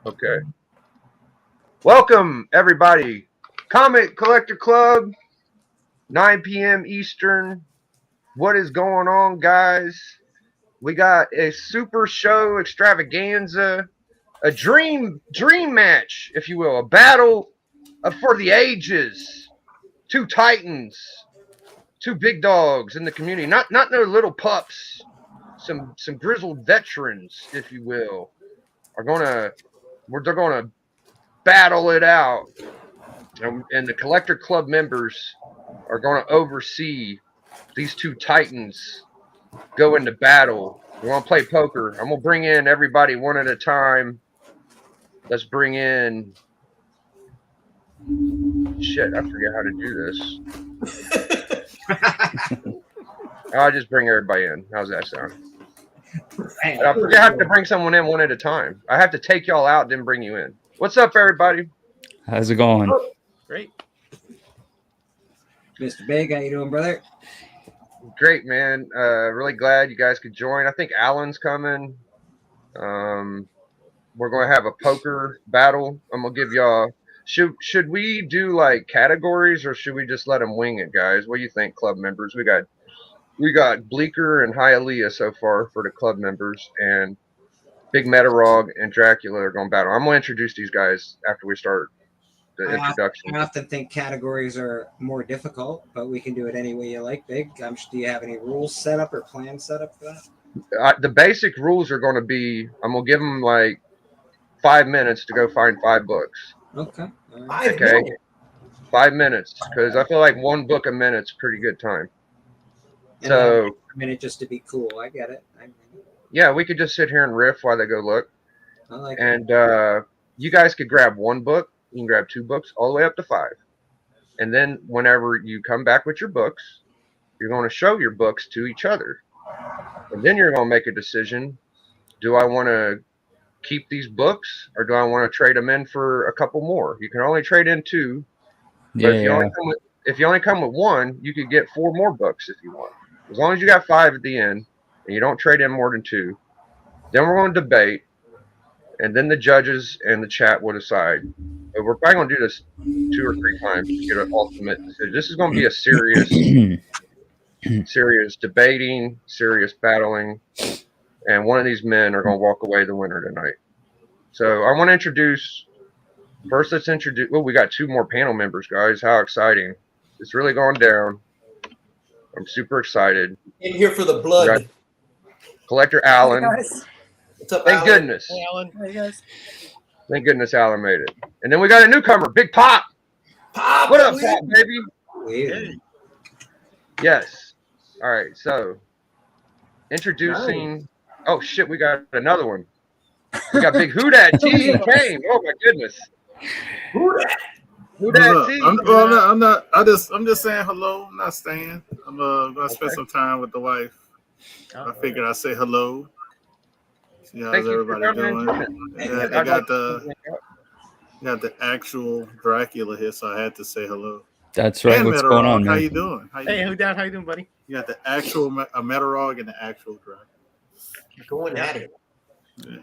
Okay. Welcome, everybody. Comic Collector Club, 9 p.m. Eastern. What is going on, guys? We got a super show extravaganza, a dream match, if you will, a battle for the ages. Two titans, two big dogs in the community. Not no little pups. Some grizzled veterans, if you will, they're gonna battle it out. And the Collector Club members are going to oversee these two titans go into battle. We're going to play poker. I'm going to bring in everybody one at a time. Let's bring in. Shit, I forget how to do this. I'll just bring everybody in. How's that sound? I forget how to bring someone in one at a time. I have to take y'all out, then bring you in. What's up, everybody? How's it going? Great. Mr. Big, how you doing, brother? Great, man. Really glad you guys could join. I think Alan's coming. We're going to have a poker battle. I'm going to give y'all. Should we do like categories or should we just let them wing it, guys? What do you think, club members? We got Bleeker and Hialeah so far for the club members, and Big Metarog and Dracula are going to battle. I'm going to introduce these guys after we start the introduction. I often think categories are more difficult, but we can do it any way you like, Big. Do you have any rules set up or plans set up for that? The basic rules are going to be, I'm going to give them like 5 minutes to go find 5 books. Okay. Okay. 5 minutes, because I feel like 1 book a minute's pretty good time. And so a minute just to be cool. I get it. Yeah, we could just sit here and riff while they go look. I like it. And you guys could grab 1 book. You can grab 2 books, all the way up to 5. And then whenever you come back with your books, you're going to show your books to each other. And then you're going to make a decision. Do I want to keep these books or do I want to trade them in for a couple more? You can only trade in 2. But if you only come with 1, you could get 4 more books if you want. As long as you got 5 at the end and you don't trade in more than 2. Then we're going to debate. And then the judges and the chat will decide. But we're probably going to do this 2 or 3 times to get an ultimate decision. This is going to be a serious debating, serious battling. And one of these men are going to walk away the winner tonight. So I want to introduce. First, let's introduce. Well, we got 2 more panel members, guys. How exciting. It's really going down. I'm super excited. In here for the blood. Collector Alan. Hey guys. What's up, Thank Alan? Goodness. Hey, Alan. Hey guys. Thank goodness Alan made it. And then we got a newcomer, Big Pop. Pop. What up, Pop, baby? Hey. Yes. All right. So, introducing. Nice. Oh shit, we got another one. We got Big Who Dat T came. Oh my goodness. Who Dat? Who Dat T? I'm just saying hello. I'm not staying. I'm gonna spend some time with the wife. I figured I'd say hello. See how's everybody doing? Yeah, they got the actual Dracula here, so I had to say hello. That's right. What's going on, man? How you doing? Hey, Who Dat? How you doing, buddy? You got the actual Metarog and the actual Dracula. Going at it. Yeah.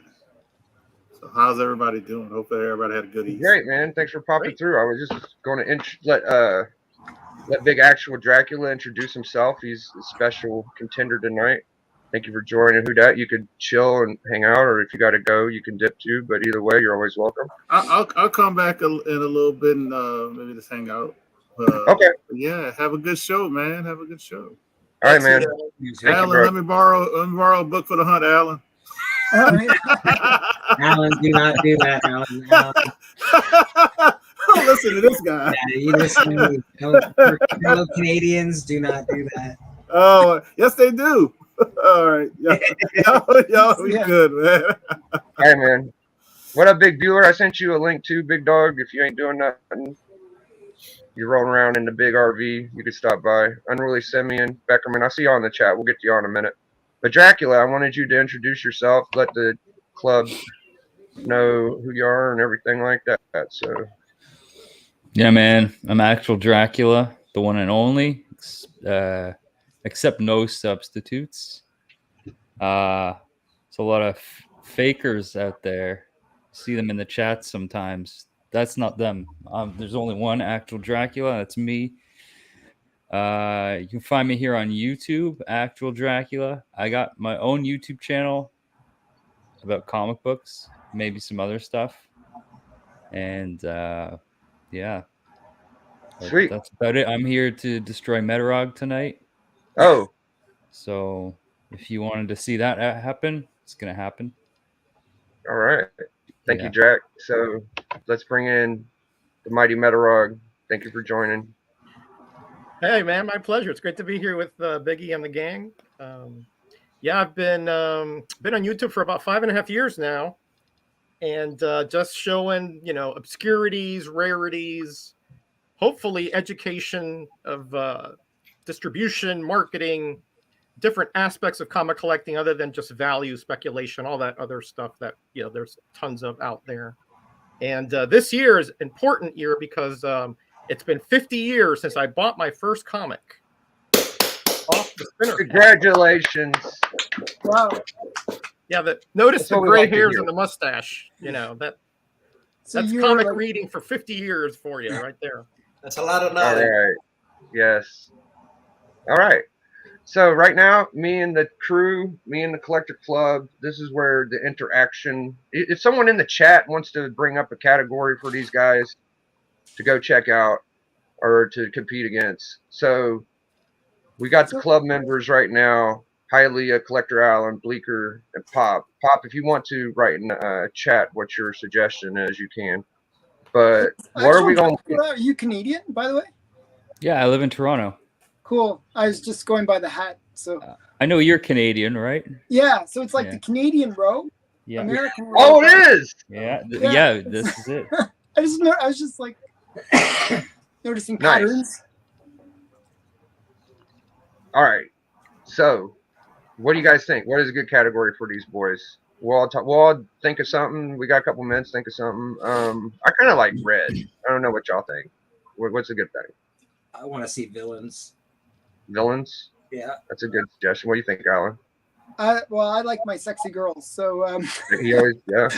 So how's everybody doing? Hopefully everybody had a good evening. Great, man. Thanks for popping through. I was just going to let Big Actual Dracula introduce himself. He's a special contender tonight. Thank you for joining. Who Dat? You could chill and hang out, or if you got to go, you can dip too. But either way, you're always welcome. I'll come back in a little bit and maybe just hang out. Okay. Yeah. Have a good show, man. Have a good show. All right, man. Alan, let me borrow a book for the hunt, Alan. Alan, do not do that, Alan. Don't listen to this guy. Yeah, you listen to me. Fellow Canadians, do not do that. Oh, yes, they do. All right. Y'all be good, man. All right, man. What up, Big Bueller? I sent you a link to Big Dog. If you ain't doing nothing, you're rolling around in the big RV, you could stop by. Unruly Simeon, Beckerman, I'll see you all in the chat. We'll get to you all in a minute. But Dracula, I wanted you to introduce yourself, let the club know who you are and everything like that. So, yeah, man, I'm Actual Dracula, the one and only, except no substitutes. a lot of fakers out there. See them in the chat sometimes. That's not them. There's only one actual Dracula. That's me. You can find me here on YouTube, Actual Dracula. I got my own YouTube channel about comic books, maybe some other stuff. And yeah. Sweet. That's about it. I'm here to destroy Metarog tonight. Oh, So if you wanted to see that happen, it's going to happen. all right. Thank Yeah. you, Jack. So let's bring in the mighty Metarog. Thank you for joining. Hey, man, my pleasure. It's great to be here with Biggie and the gang. Yeah, I've been on YouTube for about 5.5 years now, and just showing, obscurities, rarities, hopefully education of distribution, marketing, different aspects of comic collecting other than just value, speculation, all that other stuff that, there's tons of out there. And this year is an important year because it's been 50 years since I bought my first comic off the spinner. Congratulations. Wow. Yeah, notice That's the what we gray like to hairs hear. and the mustache. So That's you're comic like- reading for 50 years for you right there. That's a lot of All knowledge. right. Yes. All right. So right now, me and the crew, me and the Collector Club, this is where the interaction. If someone in the chat wants to bring up a category for these guys to go check out or to compete against. So we got the club members right now, Hialeah, Collector Allen, Bleeker, and Pop. Pop, if you want to write in chat what your suggestion is, you can. But what are we going to Are you Canadian, by the way? Yeah, I live in Toronto. Cool. I was just going by the hat. So I know you're Canadian, right? yeah, so it's like Yeah. the Canadian row, Yeah. American row. Oh, it is. Yeah. Yeah. Yeah, this is it. I was just like noticing Nice. patterns. All right. So, what do you guys think? What is a good category for these boys? We'll all talk. We'll all think of something. We got a couple minutes. Think of something. I kind of like red. I don't know what y'all think. What's a good thing? I want to see villains. Villains. Yeah. That's a good suggestion. What do you think, Alan? Well, I like my sexy girls. So He always, yeah.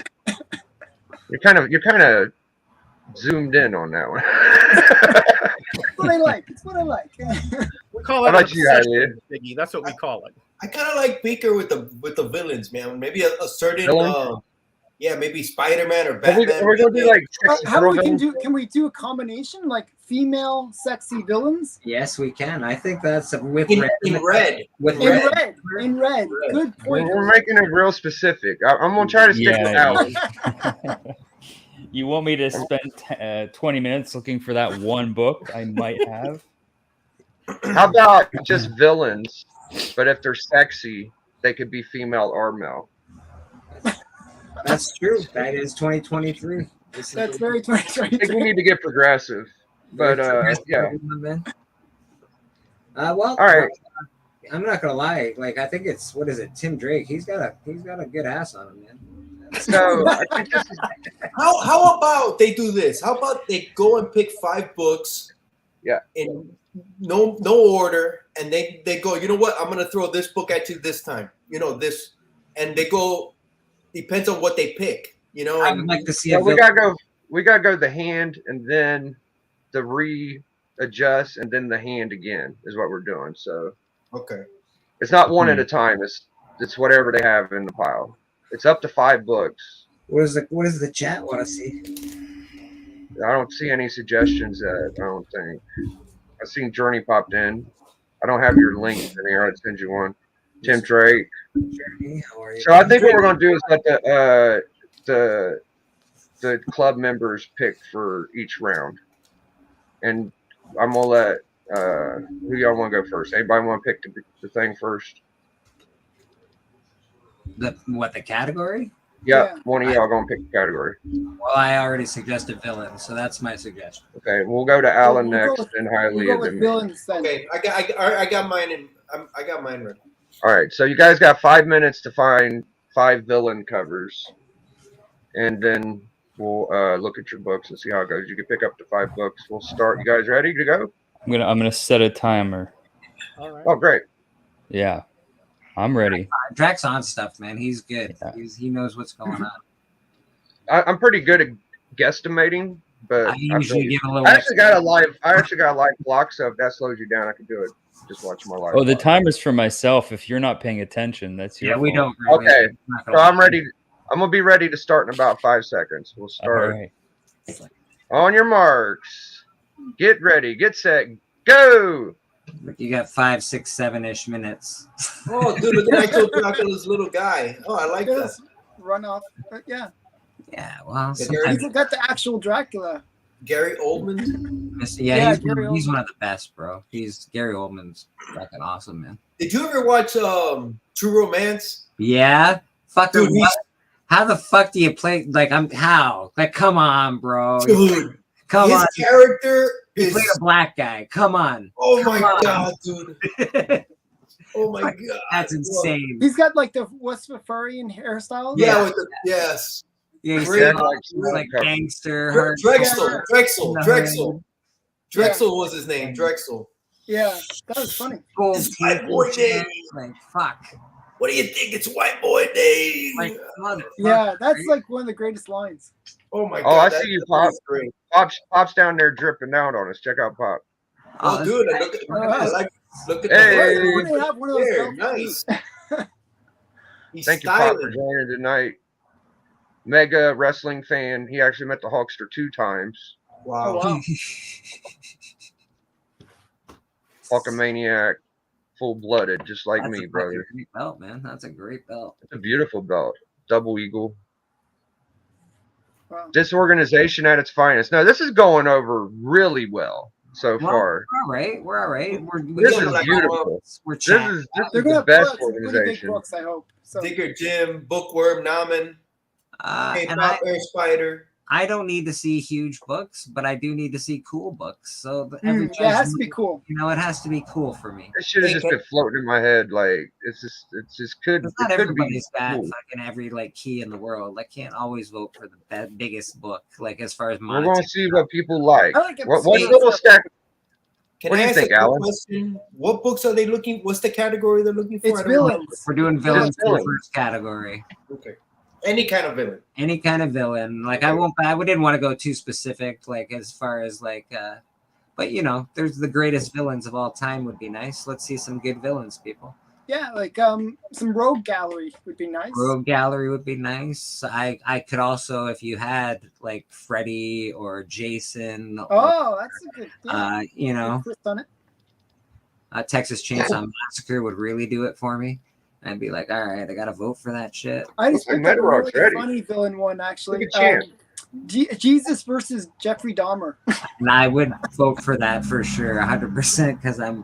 You're kind of zoomed in on that one. it's what I like. It's what I like. We call How it about you, obsession, Biggie. That's what we call it. I kind of like Beaker with the villains, man. Maybe a certain, Villain? maybe Spider-Man or Are Batman. we gonna do like sexy How girl we can villains? do? Can we do a combination like female sexy villains Yes, we can. I think that's with in red. red. With in red. red? In red. Red. Good point. We're making it real specific. I'm gonna try to stick with Alan. You want me to spend 20 minutes looking for that one book I might have? How about just villains? But if they're sexy, they could be female or male. That's true. That is 2023. That's very I think we 2023. need to get progressive. But yeah. Well, All right. I'm not gonna lie. Like, I think it's what is it? Tim Drake. He's got a good ass on him, man. So I think this is How about they do this? How about they go and pick 5 books? Yeah. In no order, and they go. You know what? I'm gonna throw this book at you this time. This, and they go. Depends on what they pick. I would like to see yeah, a we villain. gotta go the hand and then the readjust and then the hand again is what we're doing. So Okay. it's not one at a time. It's whatever they have in the pile. It's up to 5 books. What does the chat want to see? I don't see any suggestions yet. I don't think. I've seen Journey popped in. I don't have your link in here. I'd send you one. Tim Drake. Journey, how are you? So I think what we're gonna do is let the club members pick for each round, and I'm gonna let who y'all want to go first? Anybody want to pick the thing first? The category? Yeah, Yeah. one of y'all gonna pick the category. Well, I already suggested villain, so that's my suggestion. Okay, we'll go to Alan We'll go next, with- then We'll Hialeah, go then with me. villains then. Okay. I got mine in. I got mine ready. All right, so you guys got 5 minutes to find 5 villain covers, and then we'll look at your books and see how it goes. You can pick up to 5 books. We'll start. You guys ready to go? I'm gonna set a timer. All right. Oh, great. Yeah. I'm ready. Drax on stuff, man. He's good. Yeah. He knows what's going on. I'm pretty good at guesstimating, but I usually give a little. I actually got a live block, so if that slows you down, I can do it. Just watch my live. Oh, the block. timer's for myself. If you're not paying attention, that's your Yeah, we fault. don't. Really, Okay, not gonna So I'm lie. ready. I'm gonna be ready to start in about 5 seconds. We'll All start right. on your marks. Get ready. Get set. Go. You got 5, 6, 7-ish minutes. Oh, dude, look at Nitro Dracula's little guy. Oh, I like that. There's runoff. But yeah, Yeah, well, Yeah, sometimes, people got the actual Dracula. Gary Oldman. Yeah, he's Gary one Oldman. of the best, bro. Gary Oldman's fucking awesome, man. Did you ever watch True Romance? Yeah, fucking. Dude, he's- How the fuck do you play? Like, how? Like, come on, bro. Dude, Come his on. character You is. played a black guy. Come on. Oh my Come on. god, dude. Oh my god. That's insane. He's got like the Westphalian hairstyle. Yeah, with the, yes. Yeah, he's Great. like gangster. Drexel. No. Drexel was his name. Drexel. Yeah, that was funny. Gold It's my teeth boy and shit. Dave. Like, fuck. What do you think? It's White Boy Day. Like, motherfucker. Yeah, that's like one of the greatest lines. Oh my Oh, god. I see you, Pop. Great. Pop's down there dripping out on us. Check out Pop. Oh, that's dude, right. look at Hey. the Why do they have one of those there. belts? Nice. He's Thank you, Pop, for styling. joining tonight. Mega wrestling fan. He actually met the Hulkster 2 times. Wow. Oh, wow. Hulkamaniac, full-blooded, just like That's me, a fucking brother. great belt, man. That's a great belt. It's a beautiful belt. Double eagle. Wow. Disorganization at its finest. No, this is going over really well so Well, far. We're all right. We're all right. This Yeah, is like, beautiful. We're This chatting. is this They're is gonna the have best books, pretty big organization. books, I hope. So Digger Jim, Bookworm, Namen, And K-Pop, Air Spider. I don't need to see huge books, but I do need to see cool books. So every yeah, it has to be cool. you know, it has to be cool for me. This shit has just been floating in my head. Like it's just could Because not it could be everybody's got cool. fucking every like key in the world. I can't always vote for the biggest book. Like as far as We're going monetary. to see what people like. I like it. What Space little up. stack? Can What do I you ask think, a quick Alan? question? What books are they looking? What's the category they're looking for? It's I don't know. villains. We're doing villains in the villains. first category. Okay. Any kind of villain. Any kind of villain. Like I didn't want to go too specific, like as far as like but you know, there's the greatest villains of all time would be nice. Let's see some good villains, people. Yeah, like some rogue gallery would be nice. Rogue Gallery would be nice. I could also, if you had like Freddy or Jason, or, Oh, that's a good. Yeah. you know, Twist on it. Texas Chainsaw Massacre would really do it for me. I'd be like, all right, I gotta vote for that shit. I just Looks like picked up a Metalrock's really ready. funny villain one actually. Look at Jesus versus Jeffrey Dahmer. And I would vote for that for sure, 100%, because I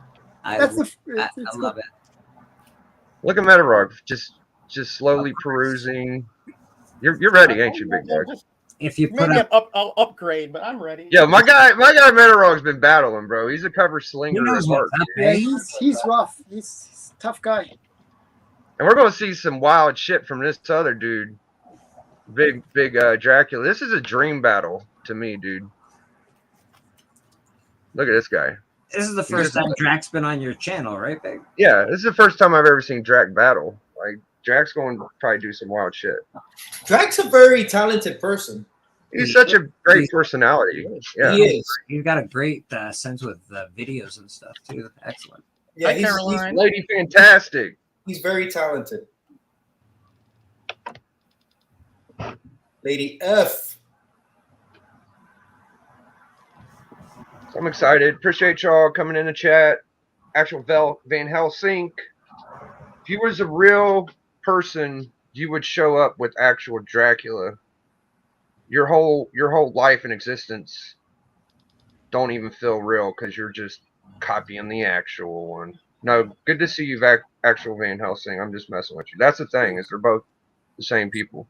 That's the. I It's love it. Look at Metarock, just slowly perusing. You're ready, ain't you, big dog? If you put Maybe up, I'll upgrade, but I'm ready. Yeah, my guy Metarock's been battling, bro. He's a cover he slinger knows at what's heart. up, Yeah, eh? he's rough. He's a tough guy. And we're gonna see some wild shit from this other dude. Big Dracula. This is a dream battle to me, dude. Look at this guy. This is the first time Drax been on your channel, right, babe? Yeah, this is the first time I've ever seen Drac battle. Like Drac's going to probably do some wild shit. Drax a very talented person. He's such a great personality. Yeah. He is. He's got a great sense with videos and stuff too. Excellent. Yeah, Hi, he's Caroline. Lady Fantastic. he's very talented. Lady F. I'm excited. Appreciate y'all coming in the chat. Actual Van Helsing. If you was a real person, you would show up with actual Dracula. Your whole life and existence don't even feel real because you're just copying the actual one. No, good to see you, actual Van Helsing. I'm just messing with you. That's the thing, is they're both the same people.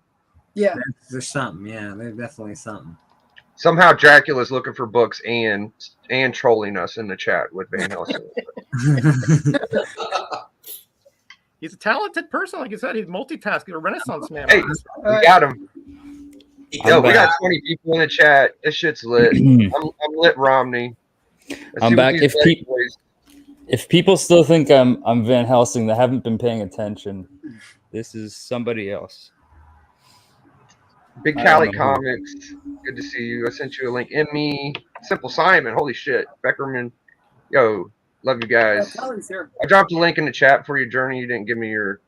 Yeah. There's something, yeah. There's definitely something. Somehow Dracula's looking for books and trolling us in the chat with Van Helsing. He's a talented person, like you said. He's multitasking, a Renaissance man. Hey, we got him. Yo, we got 20 people in the chat. This shit's lit. I'm lit, Romney. Let's I'm see what back. these If bad boys- If people still think I'm Van Helsing, they haven't been paying attention. This is somebody else. Big I Cali don't know who. Comics. Good to see you. I sent you a link. Emmy, Simple Simon. Holy shit. Beckerman. Yo, love you guys. Kelly's here. I dropped a link in the chat for your journey. You didn't give me your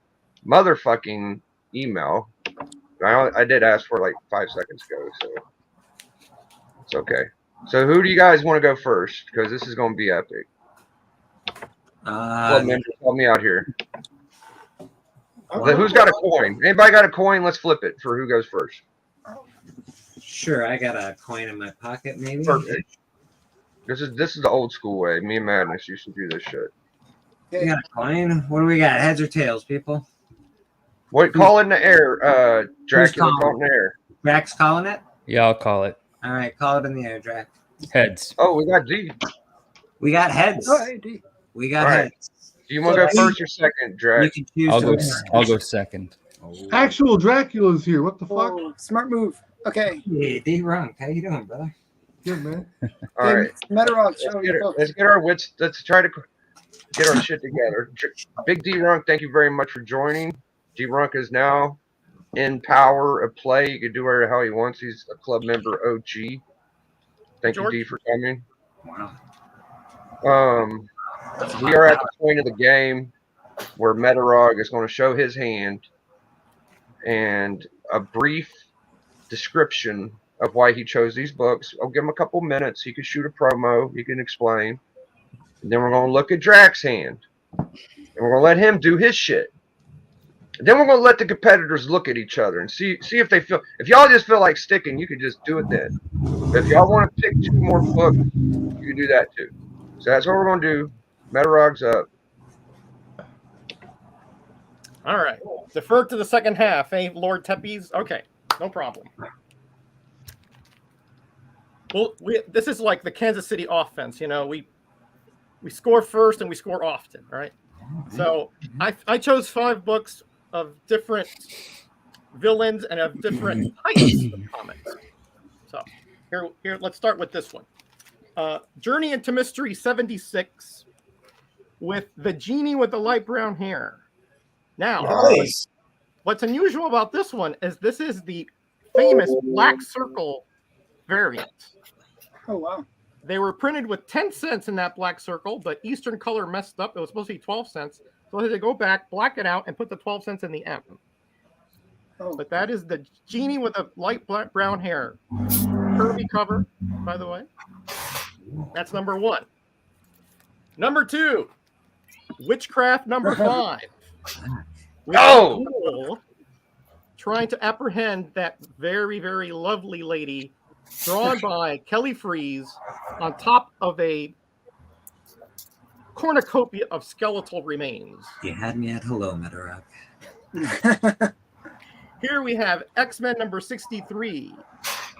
motherfucking email. I did ask for it like 5 seconds ago, so it's okay. So who do you guys want to go first? Because this is going to be epic. Club members, help me out here. Who's got a coin? Anybody got a coin? Let's flip it for who goes first. Sure, I got a coin in my pocket, maybe. Perfect. This is the old school way. Me and Madness used to do this shit. We got a coin. What do we got? Heads or tails, people? What? Call it in the air, Dracula. calling? Call it in the air. Drax calling it? Yeah, I'll call it. All right, call it in the air, Drax. Heads. Oh, we got D. We got heads. Oh, hey, D. We got All right. heads. Do you want to go first or second, You Drac? can choose I'll go second. Actual Dracula's here. What the fuck? Oh, smart move. Okay. Hey, D-Runk. How you doing, brother? Good, man. All right. Metarog, show your book. Let's get our wits. Let's try to get our shit together. Big D Runk, thank you very much for joining. D Runk is now in power of play. He can do whatever the hell he wants. He's a club member OG. Thank you, D, for coming. Wow. We are at the point of the game where Metarog is going to show his hand and a brief description of why he chose these books. I'll give him a couple minutes. He can shoot a promo. He can explain. And then we're going to look at Drac's hand. And we're going to let him do his shit. And then we're going to let the competitors look at each other and see if they feel. If y'all just feel like sticking, you can just do it then. But if y'all want to pick 2 more books, you can do that too. So that's what we're going to do. Metarog's up. All right. Defer to the second half, eh, Lord Tepes? Okay, no problem. Well, this is like the Kansas City offense. You know, we score first and we score often, right? So I chose 5 books of different villains and of different heights of comics. So here, let's start with this one. Journey into Mystery 76 with the genie with the light brown hair. Now, Nice. what's unusual about this one is this is the famous Black Circle variant. Oh, wow. They were printed with 10 cents in that Black Circle, but Eastern Color messed up. It was supposed to be 12 cents. So they had to go back, black it out, and put the 12 cents in the M. Oh, But that is the genie with the light black brown hair. Curvy cover, by the way. That's number 1. Number 2, Witchcraft number 5. Oh! Cool, trying to apprehend that very, very lovely lady drawn by Kelly Freeze on top of a cornucopia of skeletal remains. You had me at hello, Metarog. Here we have X-Men number 63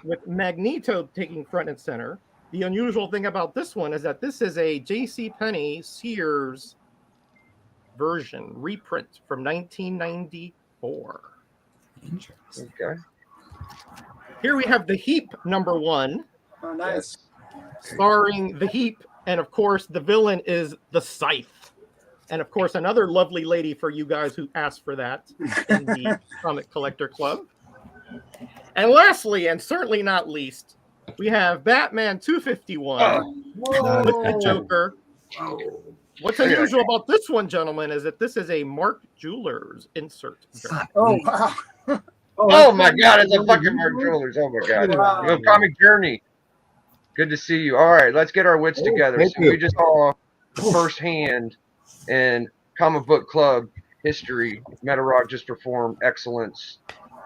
with Magneto taking front and center. The unusual thing about this one is that this is a JCPenney Sears version, reprint from 1994. Interesting. Okay. Here we have The Heap number 1, oh, nice. starring The Heap, and of course the villain is the Scythe. And of course another lovely lady for you guys who asked for that in the Comic Collector Club. And lastly, and certainly not least, we have Batman 251 with the Joker. What's unusual about this one, gentlemen, is that this is a Mark Jewelers insert. Oh, wow. Oh my God, it's a fucking Mark Jewelers. Oh my God. Wow. Yo, Comic Journey. Good to see you. All right, let's get our wits together. thank So you. we just saw firsthand in comic book club history, Metarog just performed excellence.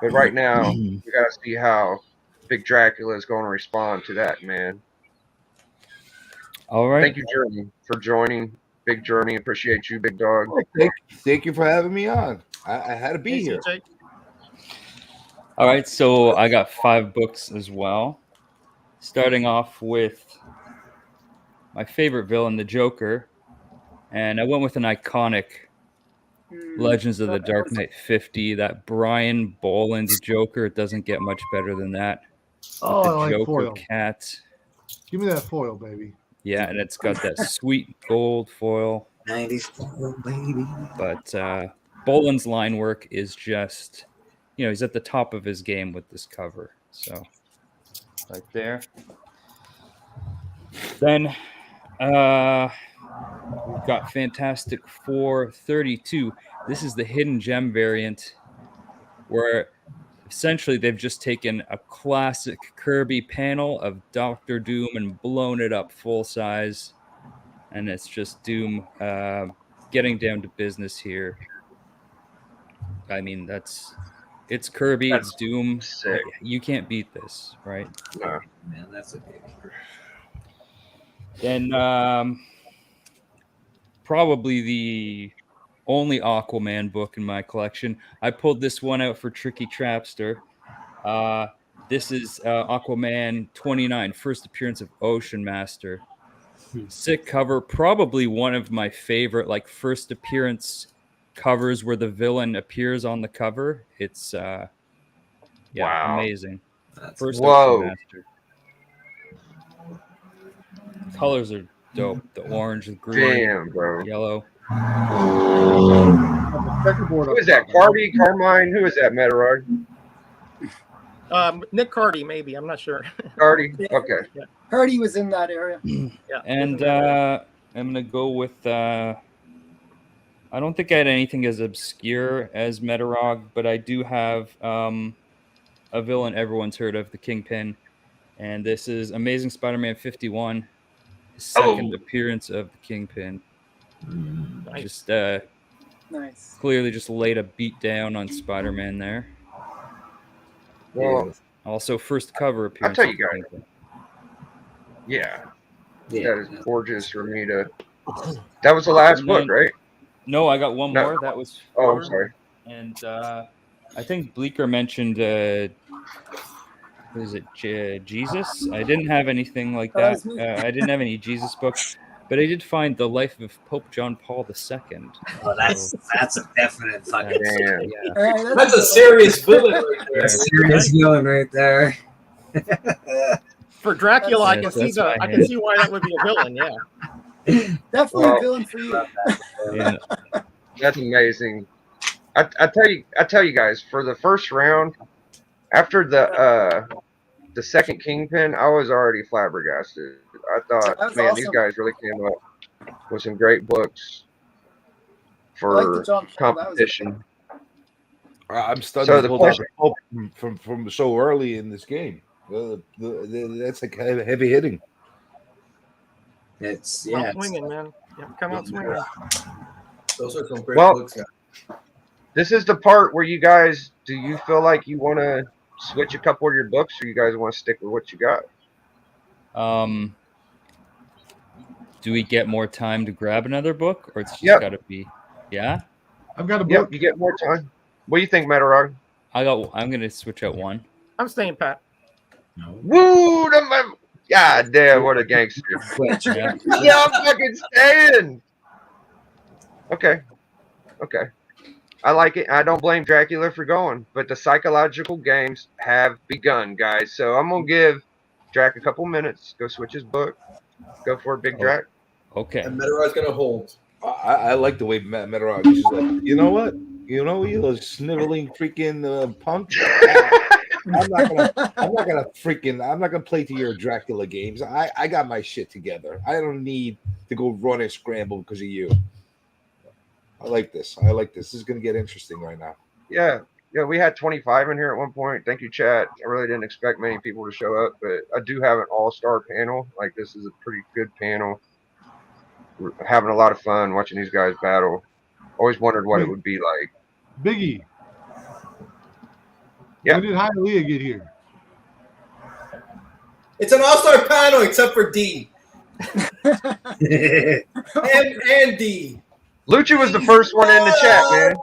But right now, we got to see how Big Dracula is going to respond to that, man. All right. Thank you, Journey, for joining. Big Journey. Appreciate you, big dog. Thank you for having me on. I had to be Hey, here. CJ. All right, so I got 5 books as well. Starting off with my favorite villain, the Joker. And I went with an iconic Legends of the Dark Knight 50, that Brian Boland Joker. It doesn't get much better than that. Oh, the I like Joker foil. cat. Give me that foil, baby. Yeah, and it's got that sweet gold foil. 94, baby. But Boland's line work is just, he's at the top of his game with this cover. So, right there. Then we've got Fantastic Four 32. This is the hidden gem variant, where essentially they've just taken a classic Kirby panel of Doctor Doom and blown it up full size. And it's just Doom getting down to business here. I mean, it's Kirby, it's Doom. Sick. You can't beat this, right? No. Man, that's a big. Then probably the only Aquaman book in my collection. I pulled this one out for Tricky Trapster. This is Aquaman 29, first appearance of Ocean Master. Sick cover, probably one of my favorite first appearance covers where the villain appears on the cover. It's Wow. amazing. First Whoa. Ocean Master. Colors are dope. The orange, the green, Damn, bro. yellow. Who is that? Carmine? Who is that, Metarog? Nick Cardy, maybe. I'm not sure. Cardi? Okay. Heard he was in that area. Yeah. And I'm gonna go with. I don't think I had anything as obscure as Metarog, but I do have a villain everyone's heard of, the Kingpin, and this is Amazing Spider-Man 51, his second appearance of the Kingpin. Nice. Just Nice. clearly just laid a beat down on Spider-Man there. Well, Also, first cover appearance. tell you of the guys. Kingpin. yeah. Yeah. That is gorgeous for me to. That was the last And book, then- right? No, I got one No. more. That was. Oh, I'm four. sorry. And I think Bleecker mentioned, what is it, Jesus? I didn't have anything like That that. was me. I didn't have any Jesus books, but I did find The Life of Pope John Paul II. Oh, that's a definite fucking. Damn. Yeah. All right, That's a serious villain right there. Serious villain right there. For Dracula, I can Yes, see that's my I can hand. see why that would be a villain. Yeah. definitely Well, a villain for you. Yeah. That's amazing. I tell you guys, for the first round, after the second Kingpin, I was already flabbergasted. I thought, That's man, these awesome. guys really came up with some great books I like the for John Paul. That was competition. I'm stunned So to the pull out question- the Pope from so early in this game. That's like heavy hitting. It's Come out yeah. swinging, man. Yeah, come out swinging. Those are some great Well, books. Guys. This is the part where you guys, do you feel like you want to switch a couple of your books, or you guys want to stick with what you got? Do we get more time to grab another book, or it's just Yep. got to be? Yeah, I've got a book. Yep, you get more time. What do you think, Metarog? I'm gonna switch out one. I'm staying pat. Woo! God damn, what a gangster. Switch. Yeah. Yeah, I'm fucking staying. Okay. I like it. I don't blame Dracula for going, but the psychological games have begun, guys. So I'm gonna give Drac a couple minutes. Go switch his book. Go for it, Big Drac. Okay. And Metarod's gonna hold. I like the way Metarog is just like, you know what? You know, you little sniveling freaking punk. I'm not gonna play to your Dracula games. I got my shit together. I don't need to go run and scramble because of you. I like this. This is gonna get interesting right now. Yeah, we had 25 in here at one point. Thank you, chat. I really didn't expect many people to show up, but I do have an all-star panel. Like, this is a pretty good panel. We're having a lot of fun watching these guys battle. Always wondered what it would be like. Biggie. Yeah. When did Hialeah get here? It's an all-star panel except for D and D. Lucha was the first one in the chat, man.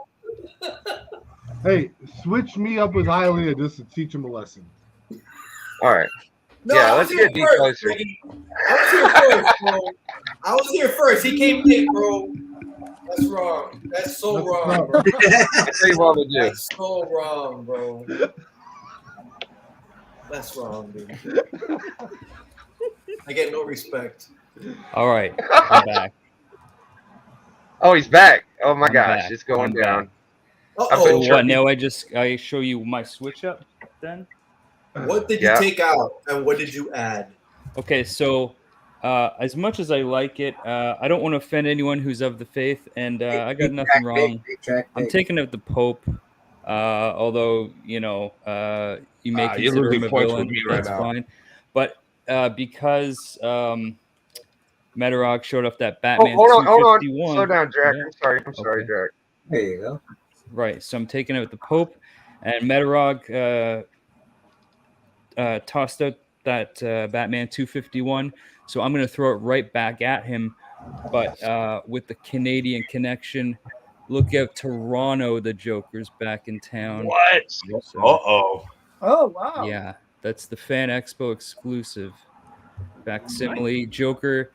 Hey, switch me up with Hialeah just to teach him a lesson. All right. No, Yeah, I let's was here get D first, closer. Brady. I was here first, bro. I was here first. He came late, bro. That's wrong. That's so That's wrong, wrong. bro. I'll tell you what we'll do. That's so wrong, bro. That's wrong, dude. I get no respect. All right. I'm back. Oh, he's back. Oh my I'm gosh, back. it's going I'm down. back. I've Uh-oh. been So what? tripping. Now I show you my switch up then. What did you Yeah. take out and what did you add? Okay, so as much as I like it, I don't want to offend anyone who's of the faith, and I got nothing wrong. I'm taking out the Pope, although you know you may You're consider losing him a points with villain. me right That's now. fine, but because Metarog showed off that Oh, Batman hold on. 251. Slow down, Jack. Yeah, I'm sorry, okay. Jack. There you go. Right, so I'm taking out the Pope, and Metarog tossed out that Batman 251. So I'm going to throw it right back at him. But with the Canadian connection, look out, Toronto, the Joker's back in town. What? So, Uh-oh. Oh wow. yeah, that's the Fan Expo exclusive. Facsimile Joker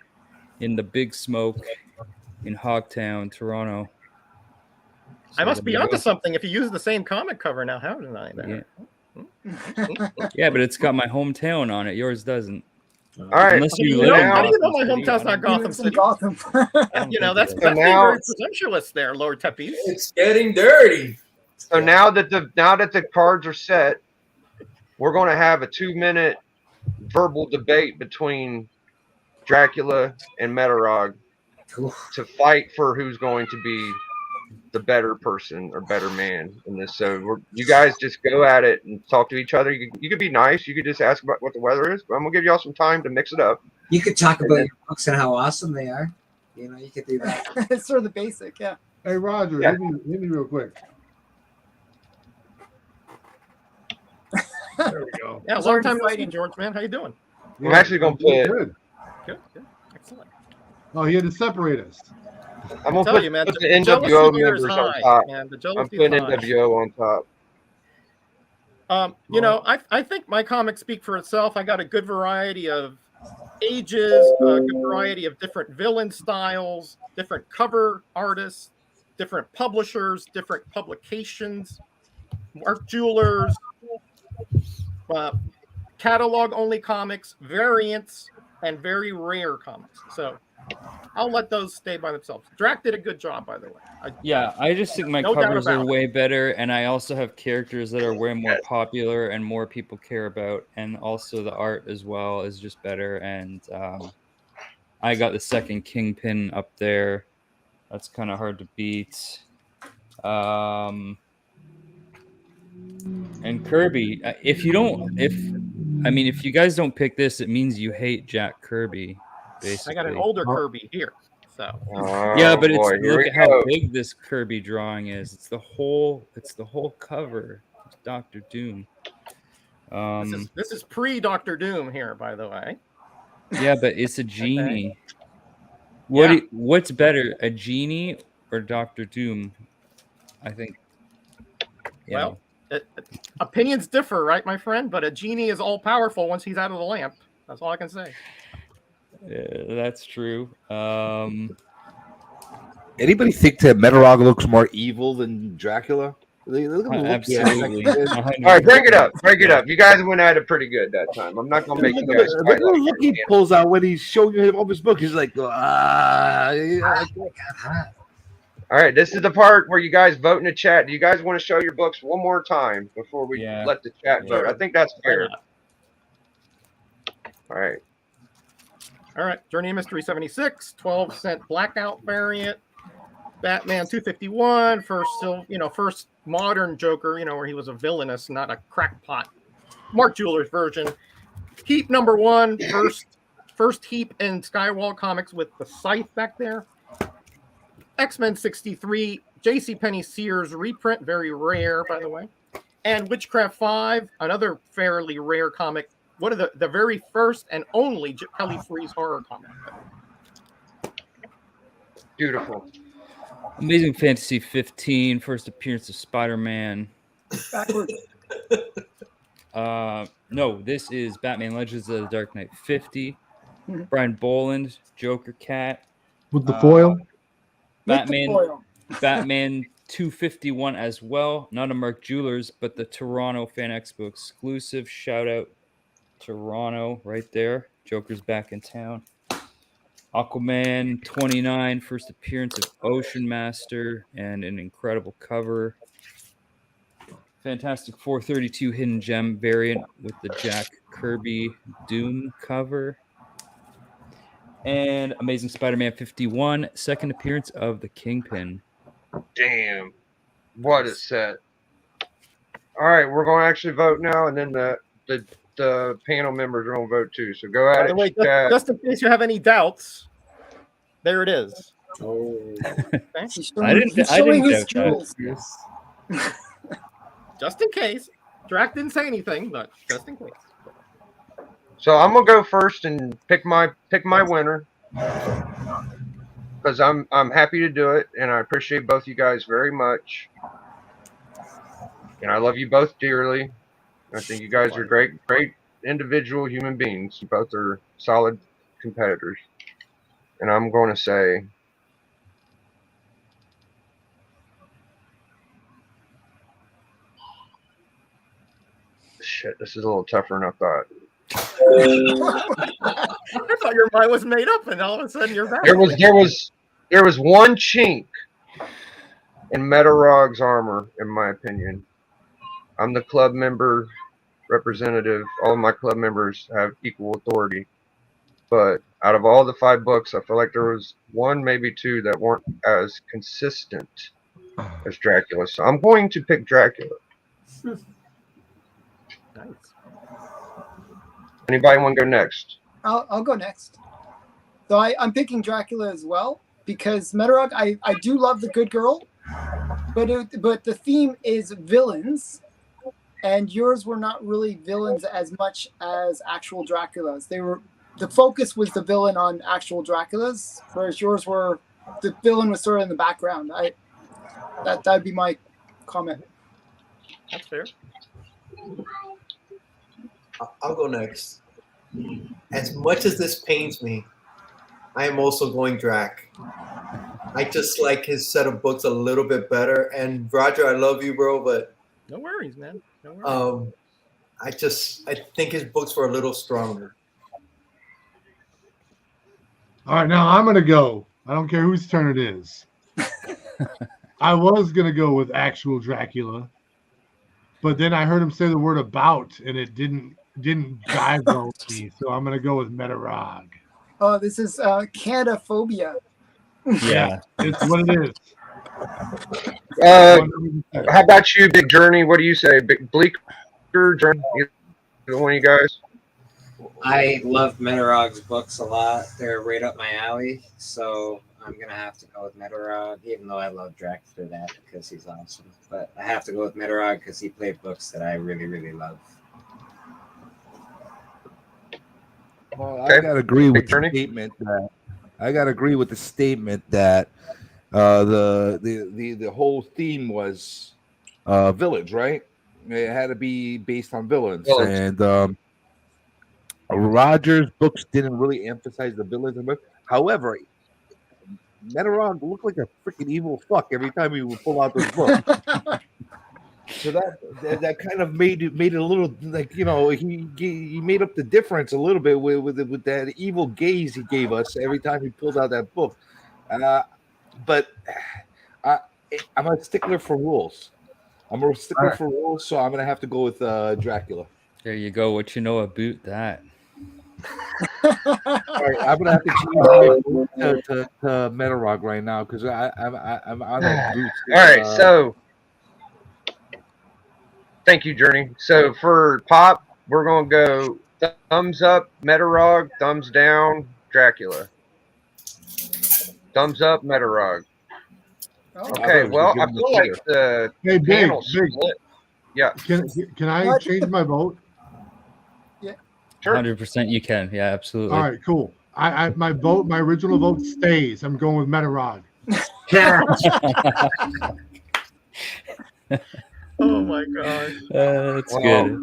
in the Big Smoke in Hogtown, Toronto. I So must be there you onto go. something if you use the same comic cover now, haven't I? There. Yeah. Yeah, but it's got my hometown on it. Yours doesn't. All right. Unless you You live know, in how do you know Gotham my City, hometown's I not don't- He Gotham lives in City? Gotham. I don't You know, think that's it is. So being now- very presumptuous there, Lord Tepes. It's getting dirty. So now that the cards are set, we're going to have a 2-minute verbal debate between Dracula and Metarog to fight for who's going to be the better person or better man in this. So you guys just go at it and talk to each other. You could be nice. You could just ask about what the weather is. But I'm gonna give y'all some time to mix it up. You could talk And about then- your books and how awesome they are. You know, you could do that. It's sort of the basic, yeah. Hey, Roger, Yeah. hit me real quick. There we go. Yeah, He's long already time no see, fighting. George, man. How you doing? I'm actually gonna put it. Good. Good, good. Excellent. Oh, he had to separate us. I'm gonna Tell put, you, man, put the the jealousy NWO here is members on high, top. man. The I'm jealousy putting is high. NWO on top. You know, I think my comics speak for itself. I got a good variety of ages, a good variety of different villain styles, different cover artists, different publishers, different publications, Mark Jewelers, catalog only comics, variants, and very rare comics. So I'll let those stay by themselves. Drac did a good job, by the way. Yeah, I just think my No doubt covers are about it. way better, and I also have characters that are way more popular and more people care about, and also the art as well is just better. And I got the second Kingpin up there. That's kind of hard to beat. And Kirby, if you guys don't pick this, it means you hate Jack Kirby. Basically. I got an older Kirby here. So Yeah, but boy, here look we at how go. big this Kirby drawing is. It's the whole cover. It's Doctor Doom. this is pre Doctor Doom here, by the way. Yeah, but it's a genie. Yeah. What's better, a genie or Doctor Doom? I think. you Well, know. Opinions differ, right, my friend? But a genie is all powerful once he's out of the lamp. That's all I can say. That's true. Anybody think that Metarog looks more evil than Dracula? Look at the look. Absolutely. All right, break it up. Break it up. You guys went at it pretty good that time. I'm not gonna make you guys Look fight at the like look that. he pulls out when he's showing him all his book. He's like, yeah. All right, this is the part where you guys vote in the chat. Do you guys want to show your books one more time before we Yeah. let the chat vote? I think that's fair. All right. All right, Journey of Mystery 76, 12-cent blackout variant, Batman 251, first modern Joker, where he was a villainous, not a crackpot. Mark Jewelers version. Heap number 1, first heap in Skywall Comics with the Scythe back there. X-Men 63, JCPenney Sears reprint, very rare, by the way. And Witchcraft 5, another fairly rare comic. One of the very first and only Kelly Free's horror comic. Beautiful. Amazing Fantasy 15, first appearance of Spider-Man. Backwards. No, this is Batman Legends of the Dark Knight 50. Mhm. Brian Boland, Joker Cat. With the foil? Batman, With the foil. Batman 251 as well. Not a Mark Jewelers, but the Toronto Fan Expo exclusive. Shout out Toronto right there. Joker's back in town. Aquaman 29, first appearance of Ocean Master, and an incredible cover. Fantastic 432 Hidden Gem variant with the Jack Kirby Doom cover. And Amazing Spider-Man 51, second appearance of the Kingpin. Damn. What a set. All right, we're going to actually vote now, and then the panel members are going to vote too. So go By at the it, way, chat. just in case you have any doubts, there it is. Oh. He's I didn't showing his doubt that. jewels. Just in case. Drac didn't say anything, but just in case. So I'm gonna go first and pick my winner because I'm happy to do it, and I appreciate both you guys very much, and I love you both dearly. I think you guys are great individual human beings. You both are solid competitors, and I'm going to say shit. This is a little tougher than I thought. I thought your mind was made up, and all of a sudden you're back. There was one chink in Metarog's armor, in my opinion. I'm the club member representative. All of my club members have equal authority. But out of all the 5 books, I feel like there was 1, maybe 2 that weren't as consistent as Dracula. So I'm going to pick Dracula. Nice. Anybody want to go next? I'll go next. So I'm picking Dracula as well because Metarog, I do love the good girl, but the theme is villains, and yours were not really villains as much as actual Draculas. The focus was the villain on actual Draculas, whereas yours were the villain was sort of in the background. That'd be my comment. That's fair. I'll go next. As much as this pains me, I am also going Drac. I just like his set of books a little bit better. And Roger, I love you, bro, but No worries, man. No worries. I think his books were a little stronger. All right, now I'm gonna go. I don't care whose turn it is. I was gonna go with actual Dracula, but then I heard him say the word "about" and it didn't jive well with me. So I'm gonna go with Metarog. Oh, this is Canadaphobia. Yeah. It's what it is. How about you, Big Journey? What do you say? Big Bleeker, Journey? Either one of you guys? I love Metarog's books a lot. They're right up my alley. So I'm going to have to go with Metarog, even though I love Drac for that because he's awesome. But I have to go with Metarog because he played books that I really, really love. Well, Okay. I gotta agree with the Attorney? statement that the whole theme was villains, right? It had to be based on villains. Villains. And Roger's books didn't really emphasize the villains. However, Metarog looked like a freaking evil fuck every time he would pull out those books. So that kind of made it a little like, you know, he made up the difference a little bit with that evil gaze he gave us every time he pulled out that book. But I'm a stickler for rules. For rules, so I'm gonna have to go with Dracula. There you go. What you know about that? All right, I'm gonna have to change my vote to Metarog right now because I'm on that boot. All right, so thank you, Journey. So for Pop, we're going to go thumbs up, Metarog, thumbs down, Dracula. Thumbs up, Metarog. Okay, well, I feel like the Hey, Big, panel Big. split. Yeah, Can I change my vote? sure. 100% you can. Yeah, absolutely. All right, cool. My original vote stays. I'm going with Metarog. Oh my gosh. That's Wow. good.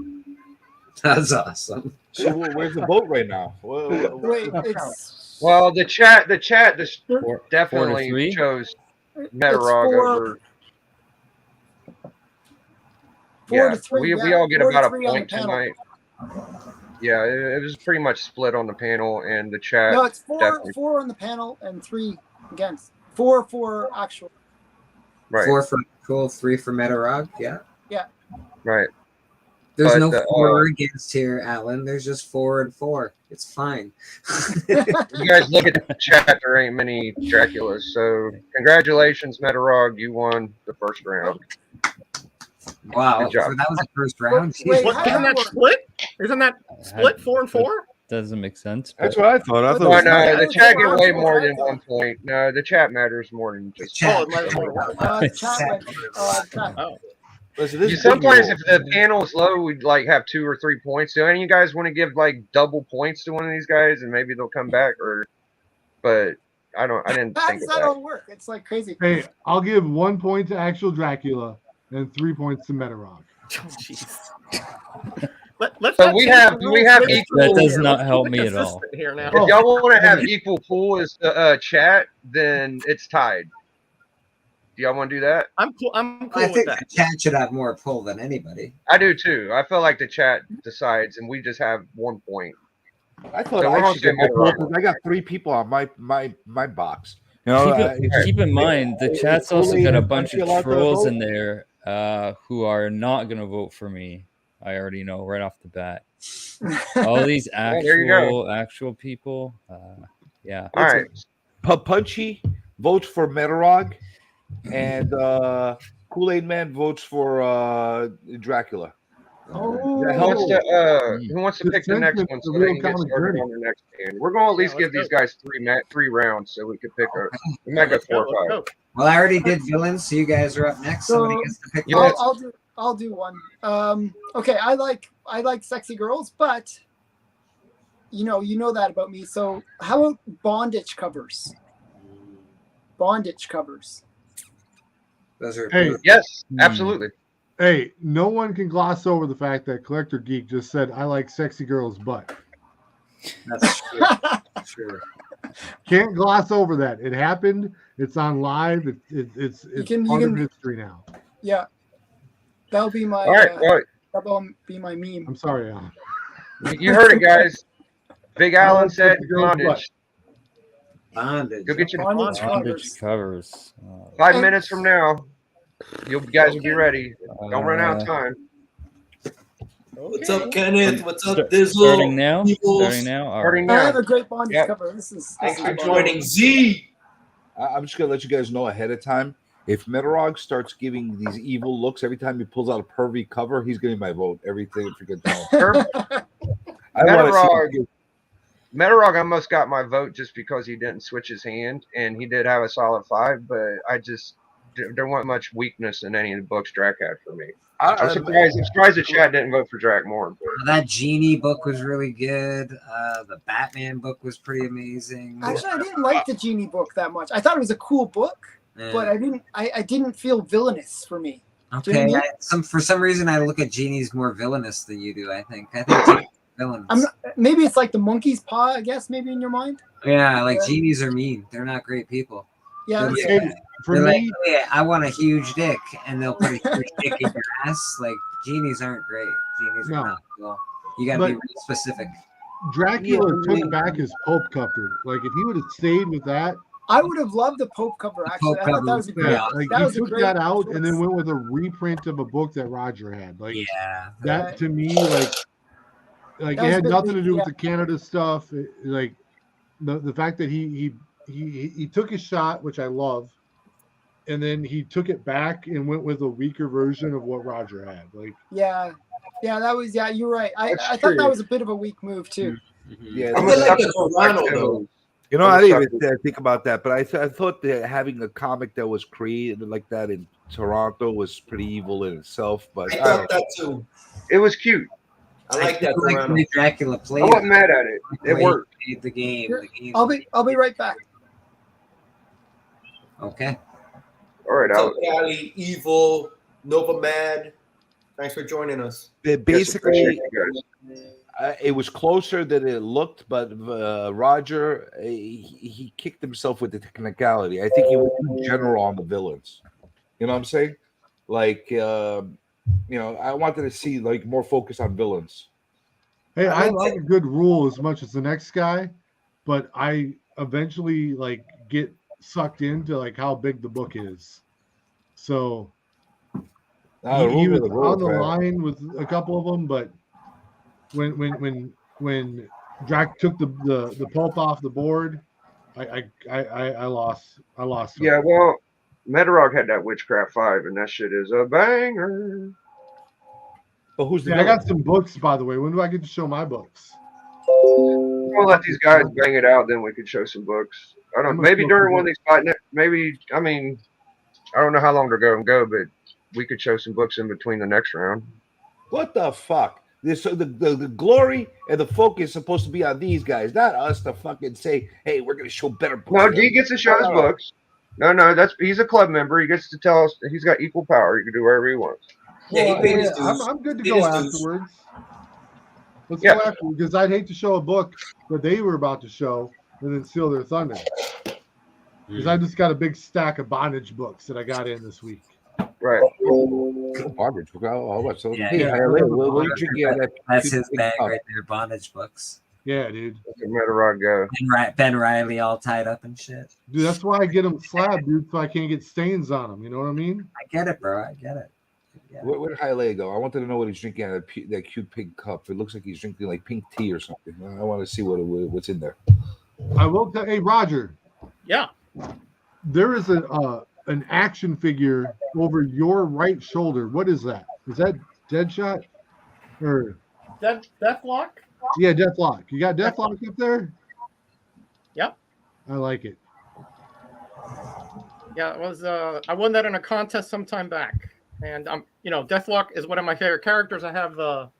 That's awesome. So where's the vote right now? Wait, it's Well, the chat Four to definitely three? chose it's Metarog over. 4 to 3. we yeah, all get 4 to about a 3 on the point panel. tonight. Yeah, it was pretty much split on the panel and the chat. No, it's definitely. four on the panel and 3 against. 4 for actual. Right. 4 for cool, 3 for Metarog. Yeah. Right. There's But no the, 4 against here, Alan. There's just 4 and 4. It's fine. You guys look at the chat. There ain't many Draculas. So congratulations, Metarog. You won the first round. Wow, Good job. that was the first round. Wait, What, isn't that split? Isn't that split 4 and 4? Doesn't make sense. That's but- what I thought. I thought. No, it was no, the chat get way Four more rounds. than 1 point. No, the chat matters more than just. Oh, it might have more than one. Chat went, chat. Oh. Listen, this You is sometimes, big if the panel is low, we'd like have 2 or 3 points. Do any of you guys want to give like double points to one of these guys, and maybe they'll come back? Or, but I don't. I didn't How think does of that that. all work? It's like crazy. Hey, I'll give 1 point to actual Dracula and 3 points to Metarog. Oh, jeez. Let's So not we change have- the we rules have midstream equal- That does here. not Let's help keep me it at all. consistent here now. If y'all want to have equal pool as the chat, then it's tied. Do y'all want to do that? I'm cool. I'm cool I with think that. the chat should have more pull than anybody. I do too. I feel like the chat decides, and we just have 1 point. I thought So we're I gonna should say get more Metarog. because I got 3 people on my box. You know, Keep in mind, the chat's also Kool-Aid got a and bunch Punch of you out there, trolls vote? in there who are not going to vote for me. I already know right off the bat. All these there you go. actual people. Yeah. All right. Punchy votes for Metarog, and Kool-Aid Man votes for Dracula. Oh, Who wants to The pick the next sentiment one of so the they real can get comic started journey. on the next hand? We're going to at least Yeah, give let's these guys 3 rounds so we could pick a. We might go Let's 4 go, or 5. let's go. Well, I already did villains, so you guys are up next. So- Somebody gets to pick. Yeah. one. I'll do one. Okay, I like sexy girls, but you know that about me. So how about bondage covers? Bondage covers. Those are Hey, Yes, Hmm. absolutely. hey, no one can gloss over the fact that Collector Geek just said, I like sexy girls' butt. that's true. True. Can't gloss over that. It happened. It's on live. It's can- part you of can- history now. Yeah, that'll be my All right. Well, that'll be my meme. I'm sorry, Alan. you heard it, guys. Big I Allen like said sexy girls' butt. bondage. Bondage. Go get your Bondage Bondage covers. covers. 5 minutes from now. You guys will be ready. Don't run out of time. What's up, Kenneth? What's up, Start- Dizzle? Starting now. Peoples? Starting now. All Starting right. I now. have a great bondage Yep. cover. This is Thanks for fun. joining, Z. I'm just gonna let you guys know ahead of time. If Metarog starts giving these evil looks every time he pulls out a pervy cover, he's getting my vote every freaking time. I wanna Metarog, see- Metarog almost got my vote just because he didn't switch his hand, and he did have a solid 5, but there wasn't much weakness in any of the books Drac had for me. I'm surprised the chat didn't vote for Drac more. But That Genie book was really good. The Batman book was pretty amazing. Actually, I didn't like the Genie book that much. I thought it was a cool book, Yeah. but I didn't feel villainous for me. Do you know Okay, what I mean? for some reason I look at Genie's more villainous than you do. I think Genie's villains. Maybe it's like the monkey's paw, I guess, maybe in your mind. Yeah, like Yeah. Genies are mean. They're not great people. Yeah, They're that's- Hey, like, for they're me, like, "Hey, I want a huge dick," and they'll put a huge dick in your ass. Like Genies aren't great. Genies No. are not cool. You got to be But- real specific. Dracula Yeah. took back his Pope cover. Like, if he would have stayed with that, I would have loved the Pope cover. Actually, Pope I thought cover that was a was great. yeah, like that he was a took great that out and then choice. went with a reprint of a book that Roger had. Like, Yeah. that to me, like That it was had good. nothing to do with Yeah. the Canada stuff. Like the fact that he took his shot, which I love, and then he took it back and went with a weaker version of what Roger had. Like, Yeah, that was. Yeah, you're right. I That's thought that true. was a bit of a weak move too. Yeah, I'm I a like sucker the for Toronto, Black though. Widow. You know, I'm I a didn't sucker. even think about that, but I thought that having a comic that was created like that in Toronto was pretty evil in itself. But I I thought don't that too. It was cute. I like that. Like Toronto. the Dracula I played. wasn't mad at it. It worked. Played the game. The game. I'll be right back. Okay. All right, So Alex. Cali, Evil, Nova Mad. Thanks for joining us. basically, Appreciate you guys. it was closer than it looked, but Roger he kicked himself with the technicality. I think he was too general on the villains. You know what I'm saying? Like, I wanted to see like more focus on villains. Hey, I I mean, like a good rule as much as the next guy, but I eventually like get sucked into like how big the book is. So No, the he rules was are the rules, on the man. line with a couple of them, but when Drac took the pulp off the board, I lost. Yeah, well, Metarog had that Witchcraft 5, and that shit is a banger. But who's the Yeah, I villain? got some books, by the way. When do I get to show my books? We'll let these guys bang it out, then we could show some books. I I'm don't. gonna Maybe show during some one of these fight. Maybe I mean, I don't know how long they're going to go, but we could show some books in between the next round. What the fuck? The glory and the focus is supposed to be on these guys, not us to fucking say, hey, we're gonna show better books. No, G gets to show his books. No, he's a club member. He gets to tell us he's got equal power. He can do whatever he wants. Yeah, he paid his Yeah, dues. I'm good to Paid go his dues. afterwards. Let's Yeah. go afterwards because I'd hate to show a book that they were about to show and then steal their thunder. Because I just got a big stack of bondage books that I got in this week. Right. Bondage. How much? So, Yeah, hey, yeah. what are you drinking out of that? That's his big bag cup? right there. Bondage books. Yeah, dude. Look at Metarog go. Ben Riley all tied up and shit. Dude, that's why I get them slabbed, dude, so I can't get stains on them. You know what I mean? I get it, bro. I get it. Yeah. Where did Haile go? I wanted to know what he's drinking out of that cute pink cup. It looks like he's drinking like pink tea or something. I want to see what's in there. I will tell. Hey, Roger, Yeah. there is an action figure over your right shoulder. What is that? Is that Deadshot? Or Deathlock? yeah, Deathlock. You got Deathlock up there? Yep. I like it. Yeah, it was. I won that in a contest some time back, and Deathlock is one of my favorite characters. I have a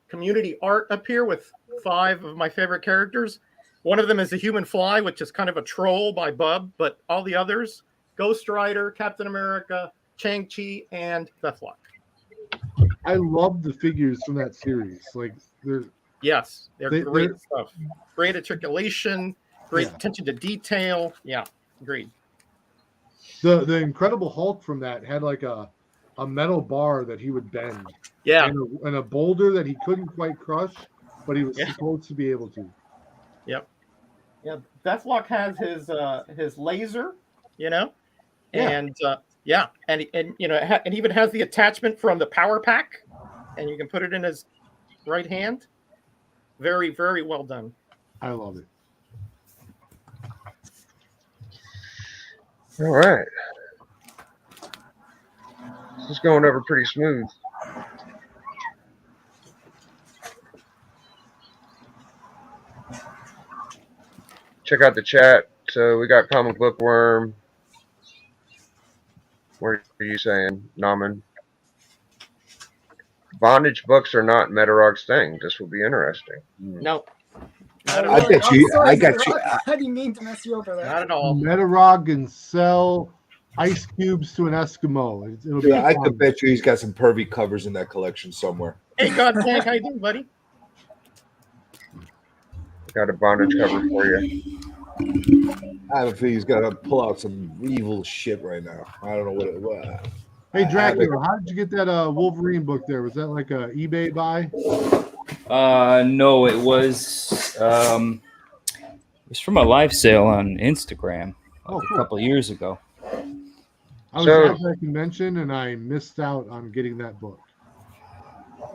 community art up here with 5 of my favorite characters. One of them is the Human Fly, which is kind of a troll by Bub, but all the others: Ghost Rider, Captain America, Shang-Chi, and Deathlock. I love the figures from that series. Like they're Yes, they're great they're- stuff. Great articulation, great Yeah. attention to detail. Yeah, agreed. the Incredible Hulk from that had like a metal bar that he would bend. Yeah, And a boulder that he couldn't quite crush, but he was Yeah. supposed to be able to. yeah. Deathlock has his laser, Yeah. and and even has the attachment from the power pack, and you can put it in his right hand. Very, very well done. I love it. All right. This is going over pretty smooth. Check out the chat. So we got Comic Bookworm. What are you saying, Naman? Bondage books are not Metarog's thing. This will be interesting. No, I bet you. Sorry, I got Rock, you. I didn't mean to mess you over there. not at all. Metarog can sell ice cubes to an Eskimo. It'll be Yeah, I fun. could bet you he's got some pervy covers in that collection somewhere. Hey, God, Tank, how you doing, buddy? Got a bondage cover for you. I have a feeling he's got to pull out some evil shit right now. I don't know what. Hey, Dracula, how did you get that Wolverine book there? Was that like a eBay buy? No, it was from a live sale on Instagram Oh, a cool. couple of years ago. I was So- at that convention and I missed out on getting that book.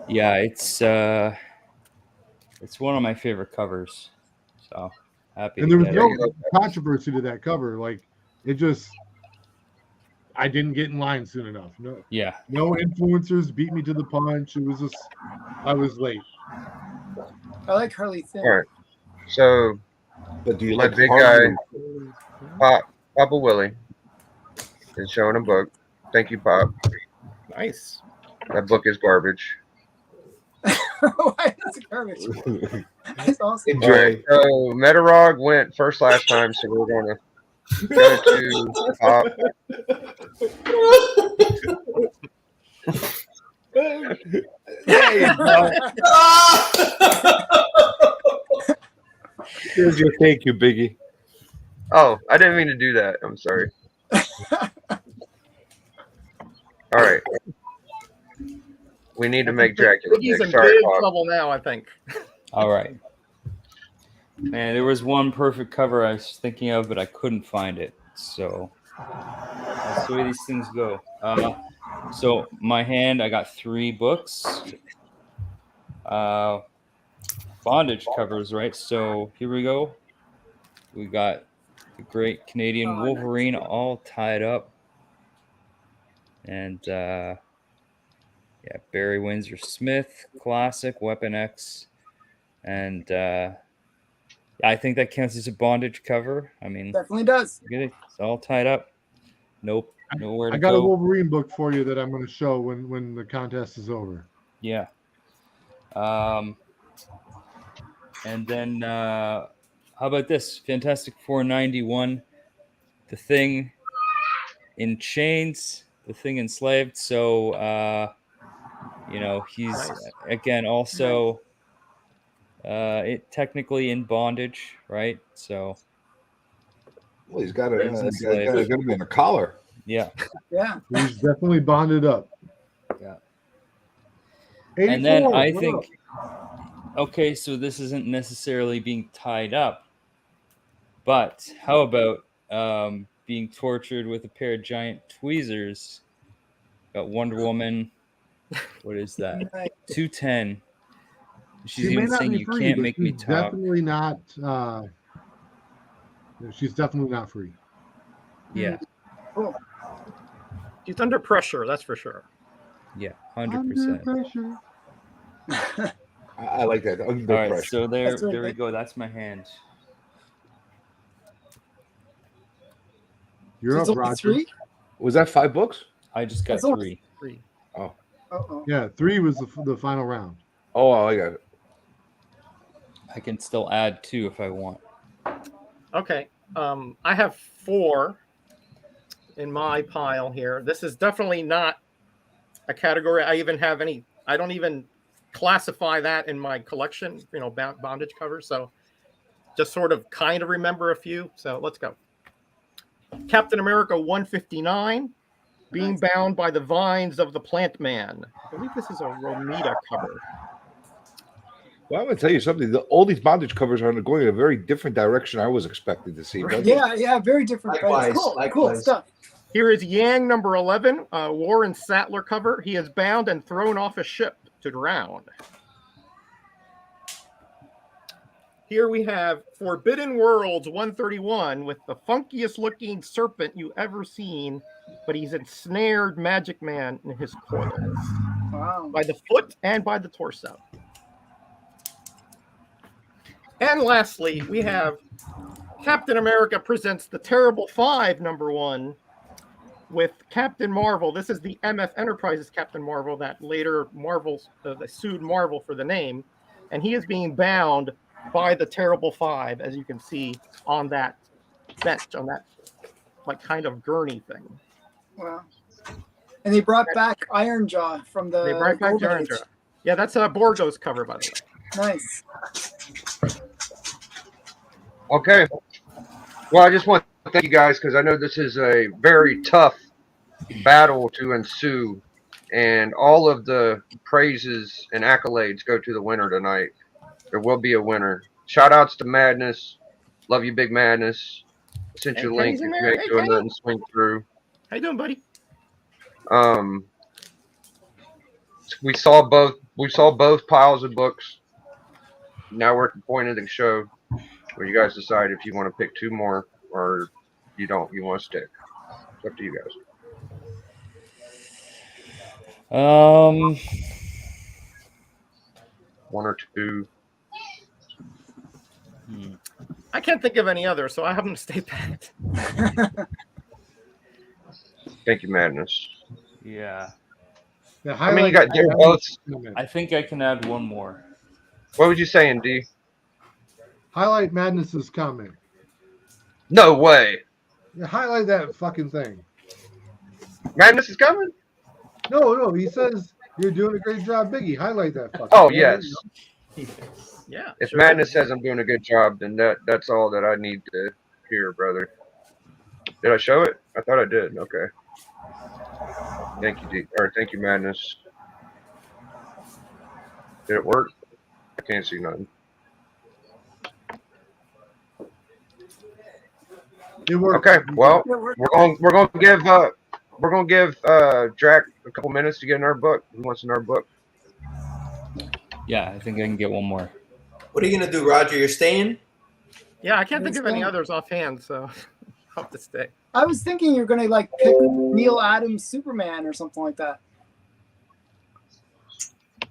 Yeah, it's one of my favorite covers. So happy And to there was get it. no controversy to that cover. Like it just, I didn't get in line soon enough. Yeah, No influencers beat me to the punch. It was just, I was late. I like Harley Finn. All right. So But do you my like big Harley? guy, Papa Willie, is showing a book. Thank you, Pop. Nice. That book is garbage. Why is it garbage? That's awesome. All right, so Metarog went first last time, so we're going to go to Pop. There you go. Here's your thank you, Biggie. Oh, I didn't mean to do that. I'm sorry. All right. We need to I make think Dracula Biggie's big. in Sorry, big Bob. trouble now, I think. All right. Man, there was one perfect cover I was thinking of, but I couldn't find it. So that's the way these things go. So my hand, I got 3 books. Bondage covers, right? So here we go. We got the Great Canadian Wolverine all tied up. And yeah, Barry Windsor Smith, classic, Weapon X. And I think that counts as a bondage cover. I mean, Definitely does. it's all tied up. Nope, nowhere to I got go. a Wolverine book for you that I'm going to show when the contest is over. Yeah. And then how about this? Fantastic 491, The Thing in chains, The Thing enslaved. So you know, he's again also it technically in bondage, right? So Well, he's got He's to enslaved. be in a collar. yeah. Yeah. He's definitely bonded up. Yeah. 84, And then I what think up? okay, so this isn't necessarily being tied up, but how about being tortured with a pair of giant tweezers? Got Wonder Woman. What is that? 210. She's She may even not saying be you free, can't but make me she's talk. definitely not. She's definitely not free. Yeah, Cool. He's under pressure, that's for sure. yeah, Under 100%. pressure. I like that. Under All right, pressure. so there, That's really there we good. go. That's my hand. You're It's up, only Roger. 3? Was that 5 books? I just got That's only 3. Uh-oh. Yeah, 3 was the final round. Oh, I got it. I can still add 2 if I want. Okay. I have 4 in my pile here. This is definitely not a category I even have any. I don't even classify that in my collection, you know, bondage covers. So just sort of kind of remember a few. So let's go. Captain America 159, Being Bound by the Vines of the Plant Man. I believe this is a Romita cover. Well, I'm going to tell you something. All these bondage covers are going in a very different direction I was expecting to see. But Yeah, very different. but Likewise, it's cool, cool likewise. stuff. Here is Yang number 11, Warren Sattler cover. He is bound and thrown off a ship to drown. Here we have Forbidden Worlds 131 with the funkiest looking serpent you ever seen, but he's ensnared Magic Man in his coils Wow. by the foot and by the torso. And lastly, we have Captain America Presents the Terrible 5 number 1 with Captain Marvel. This is the MF Enterprises Captain Marvel that later they sued Marvel for the name, and he is being bound by the Terrible 5, as you can see on that bench, on that like kind of gurney thing. Wow. And they brought back Iron Jaw from the They brought back Golden Iron Age. Jaw. Yeah, that's a Borgo's cover, by the way. Nice. Okay. Well, I just want to thank you guys because I know this is a very tough battle to ensue, and all of the praises and accolades go to the winner tonight. There will be a winner. Shout outs to Madness. Love you, Big Madness. Sent you a link Kenny's in if you there. ain't Hey, doing Kenny. nothing, swing through. How you doing, buddy? We saw both piles of books. Now we're at the point of the show where you guys decide if you want to pick 2 more or you don't. You want to stick. It's up to you guys. 1 or 2. I can't think of any other, so I have them stay pat. Thank you, Madness. Yeah, Yeah, I mean, you highlight- got they're both. I think I can add 1 more. What was you saying, D? Highlight Madness's comment. No way. Yeah, highlight that fucking thing. Madness is coming? No, he says you're doing a great job, Biggie. Highlight that fucking Oh, thing. yes. Yeah. If sure. Madness says I'm doing a good job, then that's all that I need to hear, brother. Did I show it? I thought I did. Okay. Thank you, D. Or thank you, Madness. Did it work? I can't see nothing. It worked. Okay, well, we're gonna give Drac a couple minutes to get another book. Who wants another book? Yeah, I think I can get one more. What are you gonna do, Roger? You're staying? Yeah, I can't think Let's of any go. others offhand, so I'll have to stay. I was thinking you're gonna like pick Neil Adams Superman or something like that.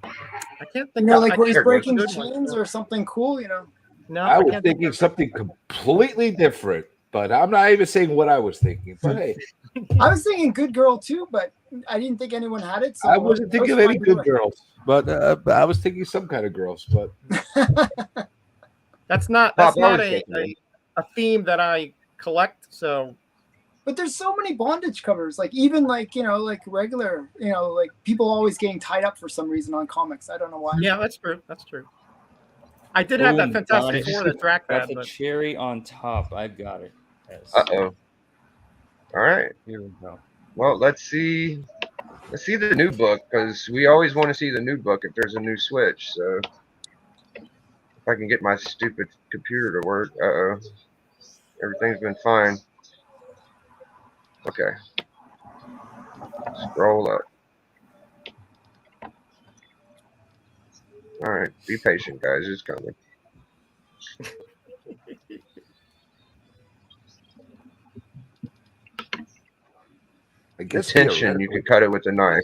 I can't You think know, of like where he's Here, breaking good one, chains so- or something cool. You know. No, I was can't think thinking of- something completely different, but I'm not even saying what I was thinking. But hey, I was thinking Good Girl too, but I didn't think anyone had it. So I wasn't that was thinking of any fine good to girls, but I was thinking some kind of girls. But That's not Bob, that's not I was a, thinking a theme that I collect. So But there's so many bondage covers, like even like like regular, like people always getting tied up for some reason on comics. I don't know why. yeah, that's true. That's true. I did have that Boom, Fantastic Donnie. Four that Drac Got had, the but cherry on top. I've got it. Yes. Uh-oh. All right. Here we go. Well, let's see the new book, because we always want to see the new book if there's a new Switch. So if I can get my stupid computer to work. Uh-oh. Everything's been fine. Okay. Scroll up. All right. Be patient, guys. It's coming. I The guess tension, you can cut it with a knife.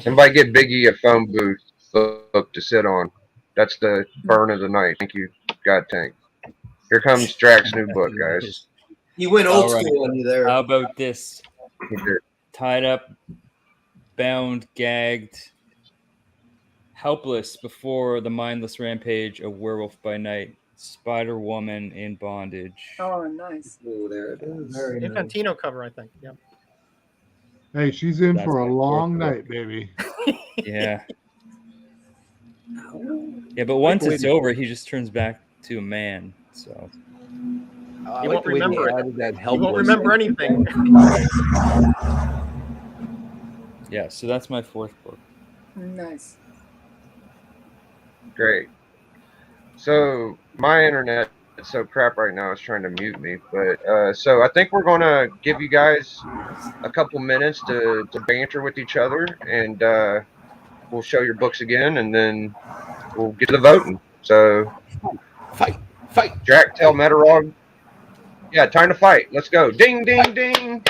Somebody get Biggie a phone booth book to sit on. That's the burn of the night. Thank you, God Tank. Here comes Drax's new book, guys. He went old All right. school on you there. How about this? He did. Tied up, bound, gagged, helpless before the mindless rampage of Werewolf by Night. Spider Woman in bondage. Oh, nice. Oh, there it is. Very nice. Infantino cover, I think. Yeah. Hey, she's in That's for a my long fourth night, baby. Yeah. Yeah, but once it's over, he just turns back to a man. So I You like won't the way they remember it. added that You helpless. won't remember anything. yeah, so that's my fourth book. Nice. Great. So my internet is so crap right now. It's trying to mute me, but so I think we're gonna give you guys a couple minutes to banter with each other, and we'll show your books again, and then we'll get to the voting. So Fight. Drac, tell Metarog. Yeah, time to fight. Let's go. Ding, ding, ding.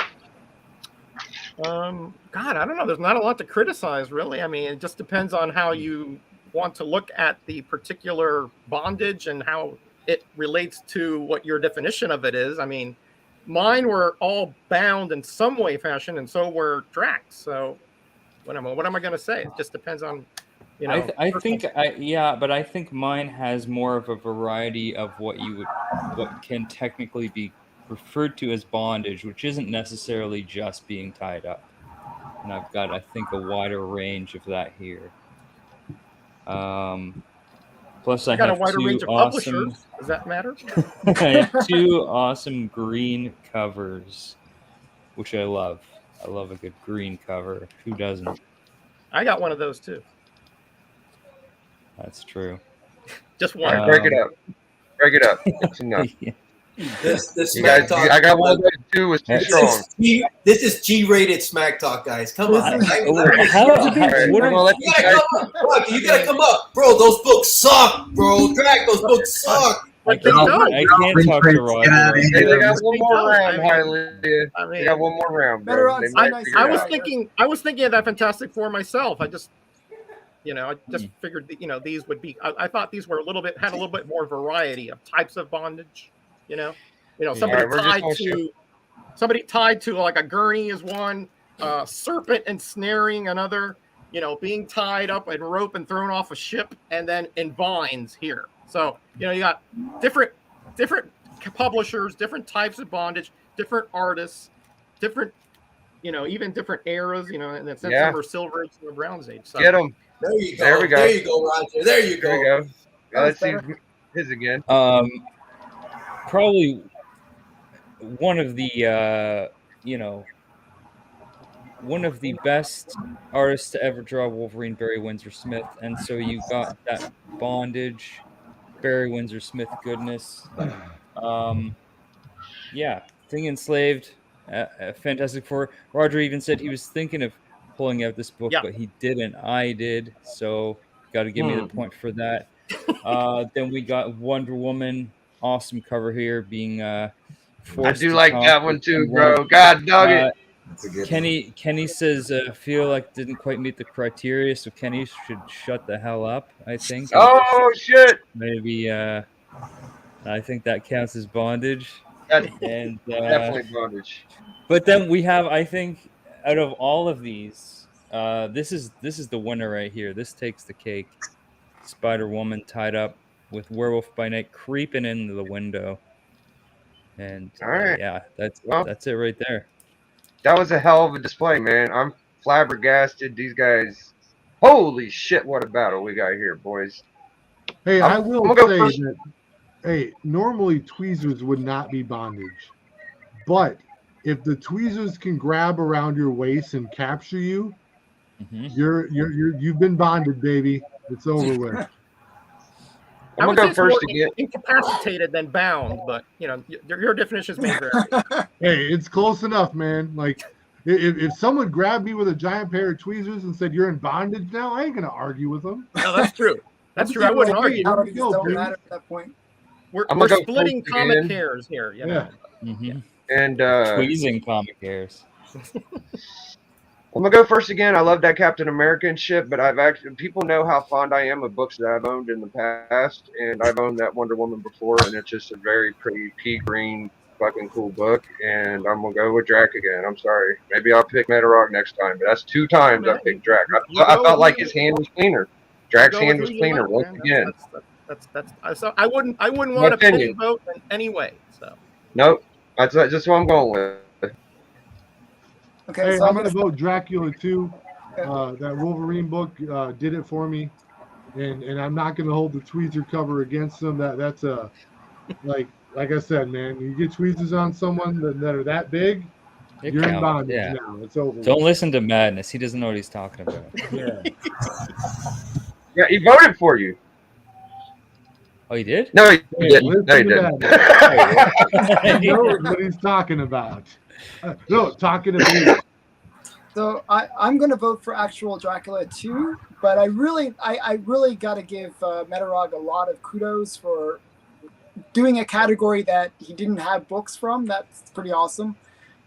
God, I don't know. There's not a lot to criticize, really. I mean, it just depends on how you want to look at the particular bondage and how it relates to what your definition of it is. I mean, mine were all bound in some way, fashion, and so were Drax. So, what am I going to say? It just depends on, I think mine has more of a variety of what can technically be referred to as bondage, which isn't necessarily just being tied up. And I've got, I think, a wider range of that here. Plus, I got a have wider two range of awesome, publishers. Does that matter? I have two awesome green covers, which I love. I love a good green cover. Who doesn't? I got one of those too. That's true. Just All one. right, break it up. Break it up. It's enough. This You smack guys, talk. I got one that two was too strong. This is G-rated smack talk, guys. Come on. This I- All right, we're gonna let You you gotta guys. come up, Rocky. You gotta come up, bro. Those books suck, bro. Drag those books suck. Like, they don't. I can't talk to Roger. Hey, they got one more I round, mean- Hialeah. I They mean, got one more round, Better bro. odds They than might nice. figure I it was out. thinking of that Fantastic Four myself. I just figured that, these would be. I thought these were had a little bit more variety of types of bondage. Somebody Alright, we're just gonna somebody tied to like a gurney is one, serpent ensnaring another. Being tied up in rope and thrown off a ship, and then in vines here. So you got different publishers, different types of bondage, different artists, different, even different eras, and then some are Silver Age, some are Bronze Age. So, Get them. There you go. There we go. There you go, Roger. There you There go. we go. Now let's see his again. Probably one of the one of the best artists to ever draw Wolverine, Barry Windsor Smith, and so you got that bondage, Barry Windsor Smith goodness. Yeah, Thing Enslaved, Fantastic Four. Roger even said he was thinking of pulling out this book, but he didn't. I did, so got to give me the point for that. Then we got Wonder Woman, awesome cover here, being I do like that one too, bro. God dog it. Kenny says feel like didn't quite meet the criteria, so Kenny should shut the hell up, I think. Oh shit. Maybe I think that counts as bondage. And Definitely bondage. But then we have, I think, out of all of these, this is the winner right here. This takes the cake. Spider-Woman tied up with Werewolf by Night creeping into the window. And all right. Yeah, that's it right there. That was a hell of a display, man. I'm flabbergasted. These guys, holy shit, what a battle we got here, boys. Hey, I will say that, hey, normally tweezers would not be bondage. But if the tweezers can grab around your waist and capture you, you've been bonded, baby. It's over with. I'm gonna go first again. Incapacitated than bound, but you know your definitions may vary. Hey, it's close enough, man. Like if someone grabbed me with a giant pair of tweezers and said you're in bondage now, I ain't gonna argue with them. No, that's true. That's true. I wouldn't argue. Don't matter at that point. We're splitting comic hairs here. You know? Yeah. And tweezing comic hairs. I'm gonna go first again. I love that Captain American shit, but people know how fond I am of books that I've owned in the past, and I've owned that Wonder Woman before, and it's just a very pretty pea green fucking cool book, and I'm gonna go with Drac again. I'm sorry. Maybe I'll pick Metarog next time, but that's 2 times I picked Drac. I felt like his hand was cleaner. Drac's hand was cleaner once again. That's so I wouldn't want to pick vote in any way. So nope. That's just what I'm going with. Okay, hey, so I'm going to vote Dracula too. That Wolverine book did it for me, and I'm not going to hold the tweezer cover against them. That's a like I said, man. You get tweezers on someone that are that big, you're in bondage now. It's over. Don't listen to Madness. He doesn't know what he's talking about. Yeah. Yeah, he voted for you. Oh, he did? No, he didn't. No, he didn't. He knows what he's talking about. No, talking to me. So I'm going to vote for actual Dracula too, but I really got to give Metarog a lot of kudos for doing a category that he didn't have books from. That's pretty awesome.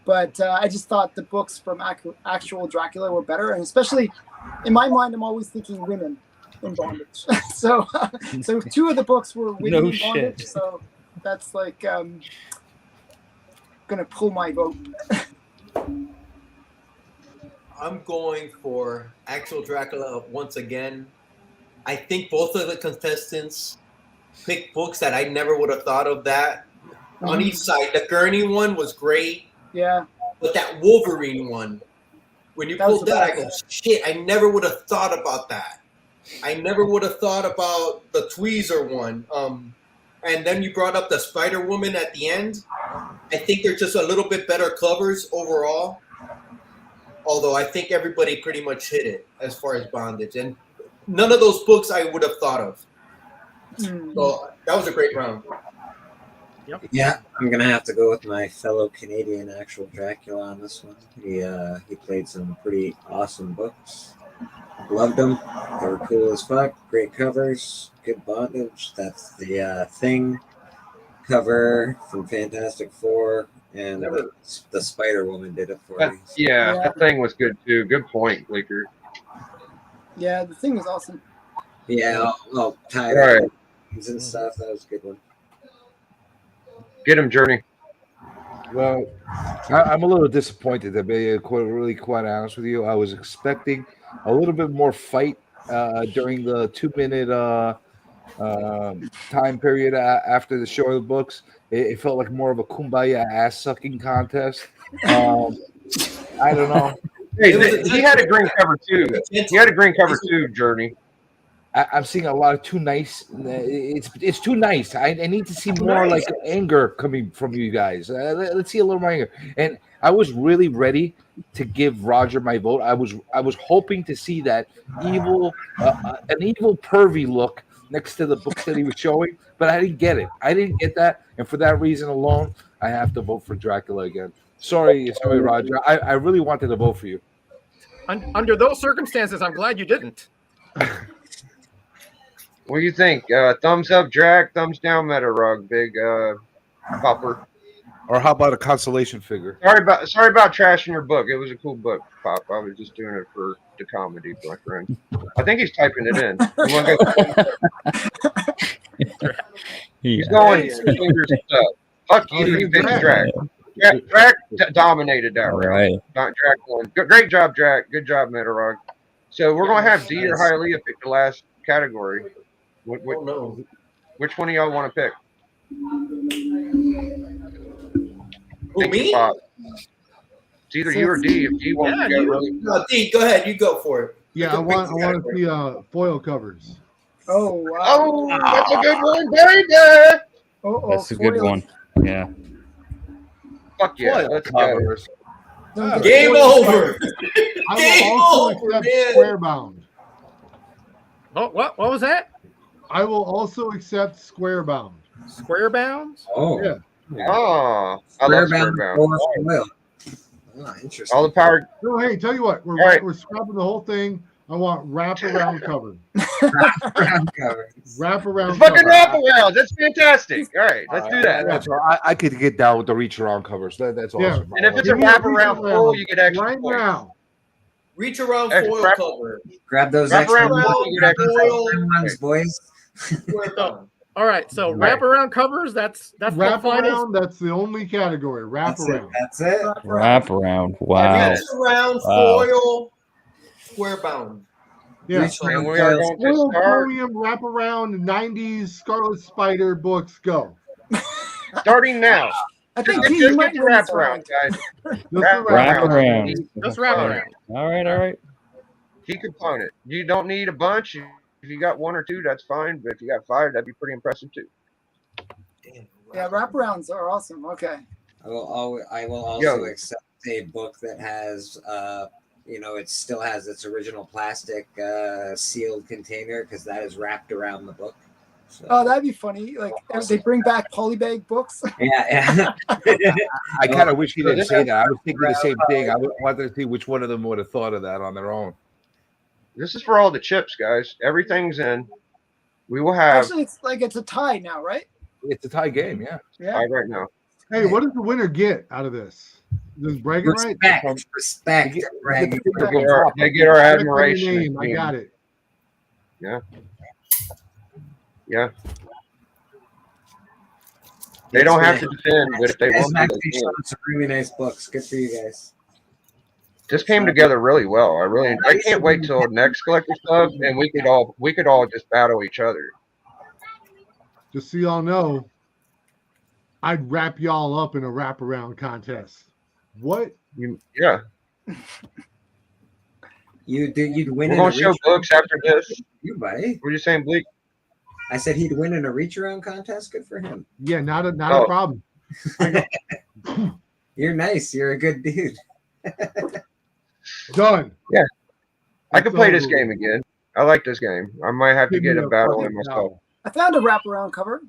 But I just thought the books from actual Dracula were better, and especially in my mind, I'm always thinking women in bondage. so 2 of the books were women in bondage. So that's like gonna pull my vote. I'm going for actual Dracula once again. I think both of the contestants picked books that I never would have thought of that. On each side, the Gurney one was great. Yeah. But that Wolverine one, when you pulled that, I go, shit, I never would have thought about that. I never would have thought about the tweezer one. And then you brought up the Spider-Woman at the end. I think they're just a little bit better covers overall. Although I think everybody pretty much hit it as far as bondage. And none of those books I would have thought of. So that was a great round. Yep. Yeah, I'm going to have to go with my fellow Canadian actual Dracula on this one. He played some pretty awesome books. Loved them. They were cool as fuck. Great covers. Good bondage. That's the Thing cover from Fantastic Four. And the Spider-Woman did it for me. Yeah, that Thing was good too. Good point, Bleaker. Yeah, the Thing was awesome. Yeah, all tied up and stuff. That was a good one. Get him, Journey. Well, I'm a little disappointed, to be really quite honest with you. I was expecting a little bit more fight during the 2-minute time period after the show of the books. It felt like more of a kumbaya ass-sucking contest. I don't know. Hey, he had a green cover too. He had a green cover too, Journey. I'm seeing a lot of too nice. It's too nice. I need to see more like anger coming from you guys. Let's see a little more anger. And I was really ready to give Roger my vote. I was hoping to see that evil, an evil pervy look next to the books that he was showing, but I didn't get it. I didn't get that, and for that reason alone, I have to vote for Dracula again. Sorry, Roger. I really wanted to vote for you. Under those circumstances, I'm glad you didn't. What do you think? Thumbs up, Drac. Thumbs down, Meta Rug. Big Popper. Or how about a consolation figure? Sorry about trashing your book. It was a cool book, Pop. I was just doing it for the comedy, my friend. I think he's typing it in. You wanna go? He's going fingers up. Fuck you, you bitch, Drac. Drac dominated that round. Drac won. Great job, Drac. Good job, Meta Rug. So we're gonna have D or Hialeah pick the last category. Which one of y'all want to pick? Who, me? It's either you or D. If D wants to go, really. No, D, go ahead. You go for it. Yeah, I want to see foil covers. Oh, wow. Oh, that's a good one, baby. That's a good one. Yeah. Fuck yeah. Let's go. Game over. I will also accept Square Bound. Oh, what was that? I will also accept Square Bound. Square Bounds? Oh. Yeah. Oh, I love Square Bound. Oh, interesting. All the power. No, hey, tell you what, we're scrapping the whole thing. I want wraparound cover. Wraparound. Fucking wraparound. That's fantastic. All right, let's do that. That's right. I could get down with the reach around covers. That's awesome. And if it's a wraparound full, you get extra right points. now. Reach around foil cover. Grab those extra ones, boys. All right, so wraparound covers. That's wraparound. That's the only category. Wraparound. That's it. Wraparound. Wow. Reach around foil. Square bound. Yeah. And we are going to start. Wraparound 90s Scarlet Spider books. Go. Starting now. I think Just you get might the wraparound, guys. Wraparound. Just wraparound. All right. Key component. You don't need a bunch. If you got one or two, that's fine. But if you got five, that'd be pretty impressive too. Yeah, wraparounds are awesome. Okay. I will also accept a book that has, it still has its original plastic sealed container because that is wrapped around the book. So. Oh, that'd be funny. Like they bring back polybag books. Yeah. I kind of wish he didn't say that. I was thinking the same thing. I wanted to see which one of them would have thought of that on their own. This is for all the chips, guys. Everything's in. We will have. Actually, it's a tie now, right? It's a tie game, yeah. Tie right now. Hey, what does the winner get out of this? Does bragging right? Respect. They get our admiration. I got it. Yeah. Yeah. They don't have to defend, but if they want to, they can. Some really nice books. Good for you guys. This came together really well. I can't wait till next Collector's Club, and we could all just battle each other. Just so y'all know, I'd wrap y'all up in a wraparound contest. What? Yeah. You'd win. We're gonna show books after this. You buddy. What are you saying, Bleak? I said he'd win in a reach around contest. Good for him. Yeah, not a problem. You're nice. You're a good dude. Done. Yeah. I could play this game again. I like this game. I might have to get a battle in myself. I found a wraparound cover.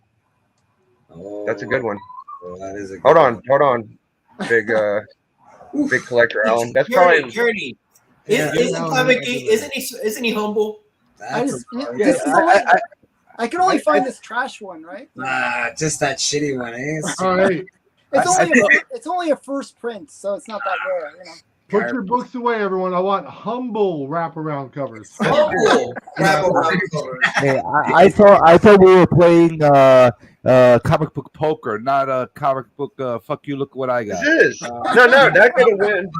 Oh, that's a good one. Oh, that is a good hold on. Big collector Alan. That's probably Journey. Isn't he humble? I can only find this trash one, right? Just that shitty one, eh? All right. It's only a first print, so it's not that rare, Put your books away, everyone. I want humble wraparound covers. Humble wraparound covers. Hey, I thought we were playing comic book poker, not a comic book. Fuck you! Look what I got. This is no. That could have win.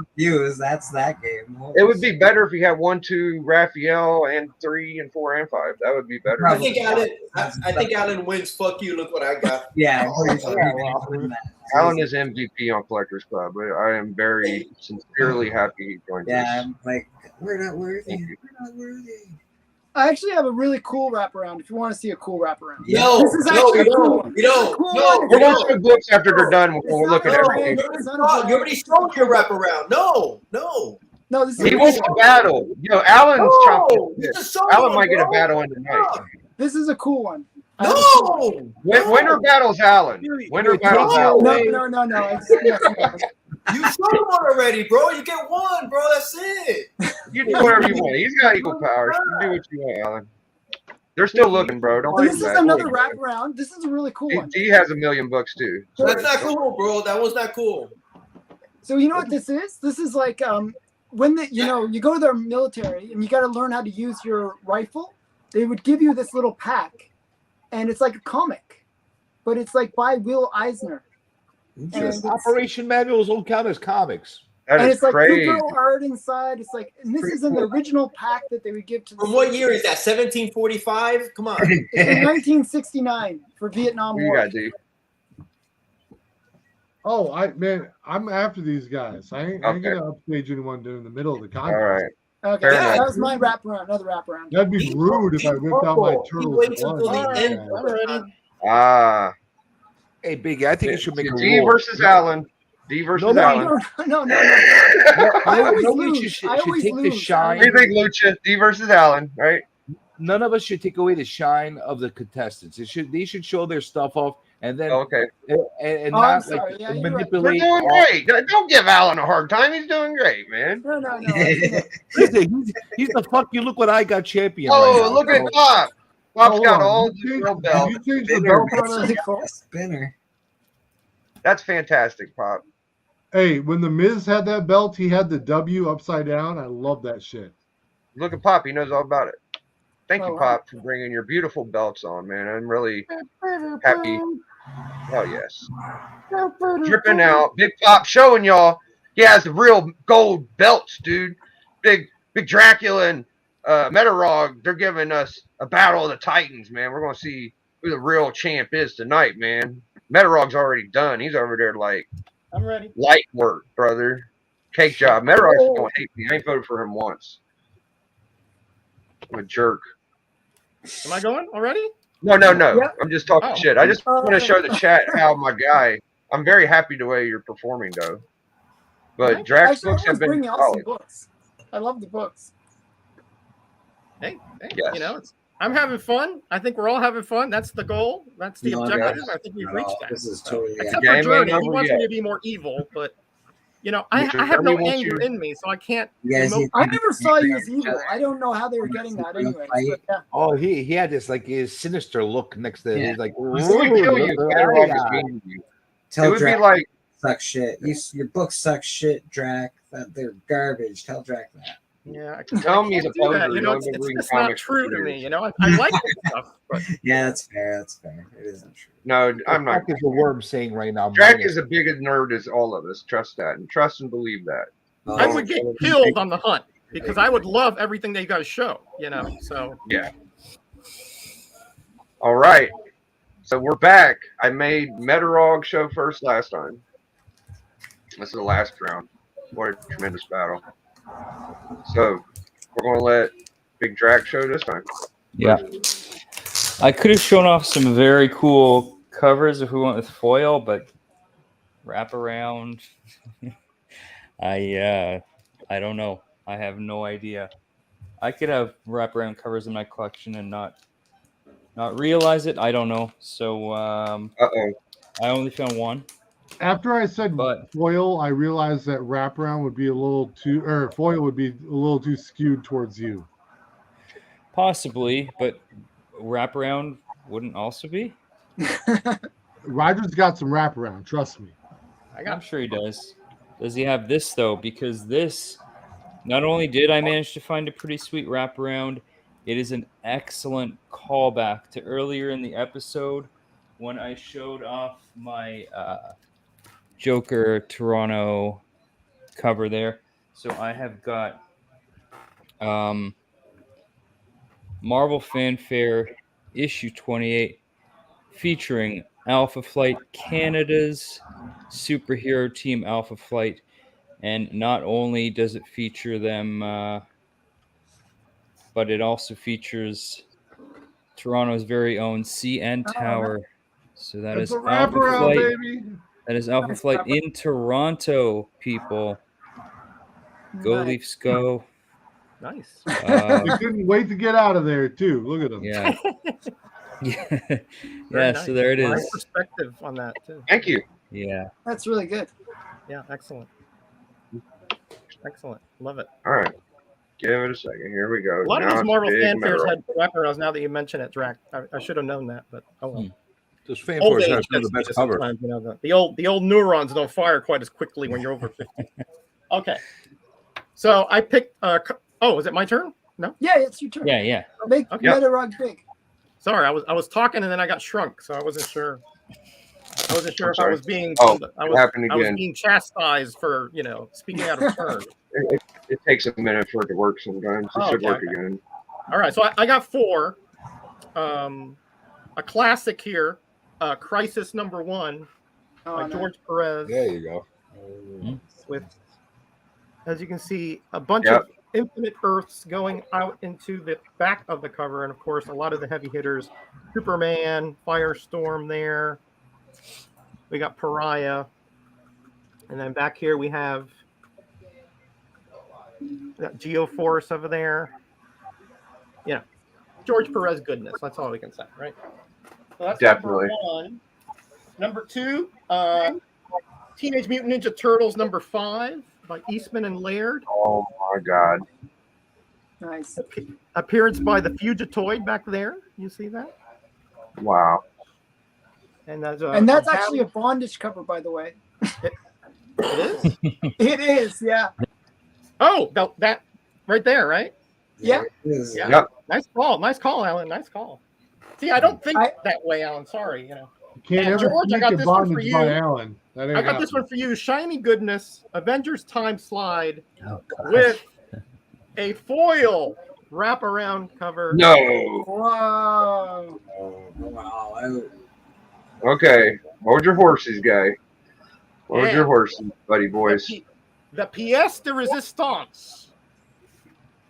That's that game. It would be better if you had 1, 2, Raphael, and 3, and 4, and 5. That would be better. I think Alan wins. Fuck you! Look what I got. Yeah. Alan is MVP on Collector's Club. I am very sincerely happy he joined us. Yeah, I'm like, we're not worthy. We're not worthy. I actually have a really cool wraparound. If you want to see a cool wraparound, No, this is no, actually we a cool don't. one. We don't. Cool No, one. We're we going don't. through books after they're done. We'll It's look at not a everything. brand. It's not a brand. You already showed your wraparound. No. No, this is He a wants cool to one. battle. Yo, Alan's chomping. You just showed Alan one, might get a bro. battle in tonight. This is a cool one. I have a cool one. No. Winter battles Alan. Winter battles Alan. No. It's nothing else. You showed one already, bro. You get one, bro. That's it. You do whatever you want. He's got equal powers. You do what you want, Alan. They're still looking, bro. Don't And do this is that. another wraparound. This is a really cool one. He has a million books too. That's not cool, bro. That was not cool. So you know what this is? This is like when you go to the military and you got to learn how to use your rifle. They would give you this little pack, and it's like a comic, but it's like by Will Eisner. Operation manuals don't count as comics. That And is it's like crazy. good girl art inside. It's like, and this is in the original pack that they would give to the. From what year is that? 1745? Come on. It's in 1969 for Vietnam What you War. gotta do? Oh, I'm after these guys. I ain't Okay. gonna upstage anyone during the middle of the All contest. right. Okay, Fair that enough. was my wraparound. Another wraparound. That'd be rude if I whipped out my He turtle's waits blood. until the like end. that. I'm ready. Ah. Hey, Biggie, I think you should make a D rule. versus Alan. D versus No, Alan. No. I always nobody lose. should I always take the lose. shine. What do you think, Lucha? D versus Alan, right? None of us should take away the shine of the contestants. They should show their stuff off and then Okay. and Oh, I'm not sorry. like Yeah, you're right. We're manipulate. doing great. Don't give Alan a hard time. He's doing great, man. No. He's the fuck you look what I got champion. Oh, right now, look at bro. Pop. Pop's Hold got on. all You the real changed- belts. You changed the Spinner. belt. That's really cool. Spinner. That's fantastic, Pop. Hey, when the Miz had that belt, he had the W upside down. I love that shit. Look at Pop. He knows all about it. Thank Oh, you, wow. Pop, for bringing your beautiful belts on, man. I'm really happy. Oh, yes. Dripping out. Big Pop showing y'all he has the real gold belts, dude. Big Dracula and Metarog, they're giving us a battle of the Titans, man. We're going to see who the real champ is tonight, man. Metarog's already done. He's over there like I'm ready. light work, brother. Cake job. Metarog's going to hate me. I ain't voted for him once. I'm a jerk. Am I going already? No. Yeah. I'm just talking Oh. shit. I just want to show the chat how my guy. I'm very happy the way you're performing, though. But Drax Actually, books I have was been bringing out some solid. books. I love the books. Hey, Yes. you know, I'm having fun. I think we're all having fun. That's the goal. That's the No, objective. guys, I think we've no, reached that. This is totally Except Game for ain't Journey, he over wants yet. me to be more evil, but you know, I Journey have no wants anger you- in me, so I can't. You guys emote. need- I never saw you as each evil. other. I don't know how they were getting that anyway. But yeah. Oh, he had this like his sinister look next to Yeah. he's like Who would kill you? Metarog is beating you. It Tell would be Drac like, suck shit. Your books suck shit, Drac. That they're garbage. Tell Drac that. Yeah, tell me he's a do that. poser. You know, He's only it's reading just not comics for true to years. me. You know, I like this stuff, but Yeah, that's fair. That's fair. It isn't true. No, I'm not. Drac is a worm saying right now. Drac minus- is as big a nerd as all of us. Trust that, and trust and believe that. I would get killed on the hunt because I would love everything they guys show. You know, so Yeah. All right. So we're back. I made Metarog show first last time. This is the last round. What a tremendous battle. So we're going to let Big Drac show this time. Yeah. I could have shown off some very cool covers if we went with foil, but wraparound. I don't know. I have no idea. I could have wraparound covers in my collection and not realize it. I don't know. So Uh-oh. I only found one. After I said But- foil, I realized that wraparound would be a little too, or foil would be a little too skewed towards you. Possibly, but wraparound wouldn't also be. Roger's got some wraparound. Trust me. I'm sure he does. Does he have this though? Because this, not only did I manage to find a pretty sweet wraparound, it is an excellent callback to earlier in the episode when I showed off my Joker Toronto cover there. So I have got Marvel Fanfare issue 28 featuring Alpha Flight Canada's superhero team Alpha Flight, and not only does it feature them but it also features Toronto's very own CN Tower. So that It's is a Alpha wraparound, Flight. baby. That is Alpha Flight in Toronto, people. Go Nice. Leafs, go! Nice. They couldn't wait to get out of there too. Look at them. Yeah, yeah, Very yeah. nice. So there it Nice is. perspective on that too. Thank you. Yeah. That's really good. Yeah, excellent. Excellent. Love it. All right. Give it a second. Here we go. A lot of Now these it's Marvel big fanfares metal. had wraparounds. Now that you mention it, Drac, I should have known that, but oh well. Those Old fanfares age have some of gets the me best covers. sometimes, you know, the old neurons don't fire quite as quickly when you're over 50. Okay, so I picked. Oh, is it my turn? No. Yeah, it's your turn. Yeah, yeah. Make Okay. Metarog big. Sorry, I was talking and then I got shrunk, so I wasn't sure. I wasn't sure I'm if I sorry. was being. Oh, I it happened was again. being chastised for speaking out of turn. It takes a minute for it to work sometimes. It Oh, should okay, work okay. again. All right, so I got 4. A classic here, Crisis #1 Oh, by no. George Perez. There you go. With, as you can see, a bunch Yep. of Infinite Earths going out into the back of the cover, and of course, a lot of the heavy hitters: Superman, Firestorm. There, we got Pariah, and then back here we have Geoforce over there. Yeah, George Perez goodness. That's all we can say, right? So that's Definitely. number 1. Number 2, Teenage Mutant Ninja Turtles #5 by Eastman and Laird. Oh my God. Nice. Appearance by the Fugitoid back there. You see that? Wow. And that's Actually a bondage cover, by the way. It is. It is, yeah. Oh, that right there, right? Yeah. Yeah. Yep. Nice call, Alan. Nice call. See, I don't think that way, Alan. Sorry, You can't And ever George, I sneak got a this one for bondage you. by Allen. That ain't I got this happening. one for you. Shiny goodness, Avengers Time Slide Oh, God. with a foil wraparound cover. No. Whoa. Wow. Okay. Hold your horses, guy. Hold Yeah. your horses, buddy boys. The pièce de résistance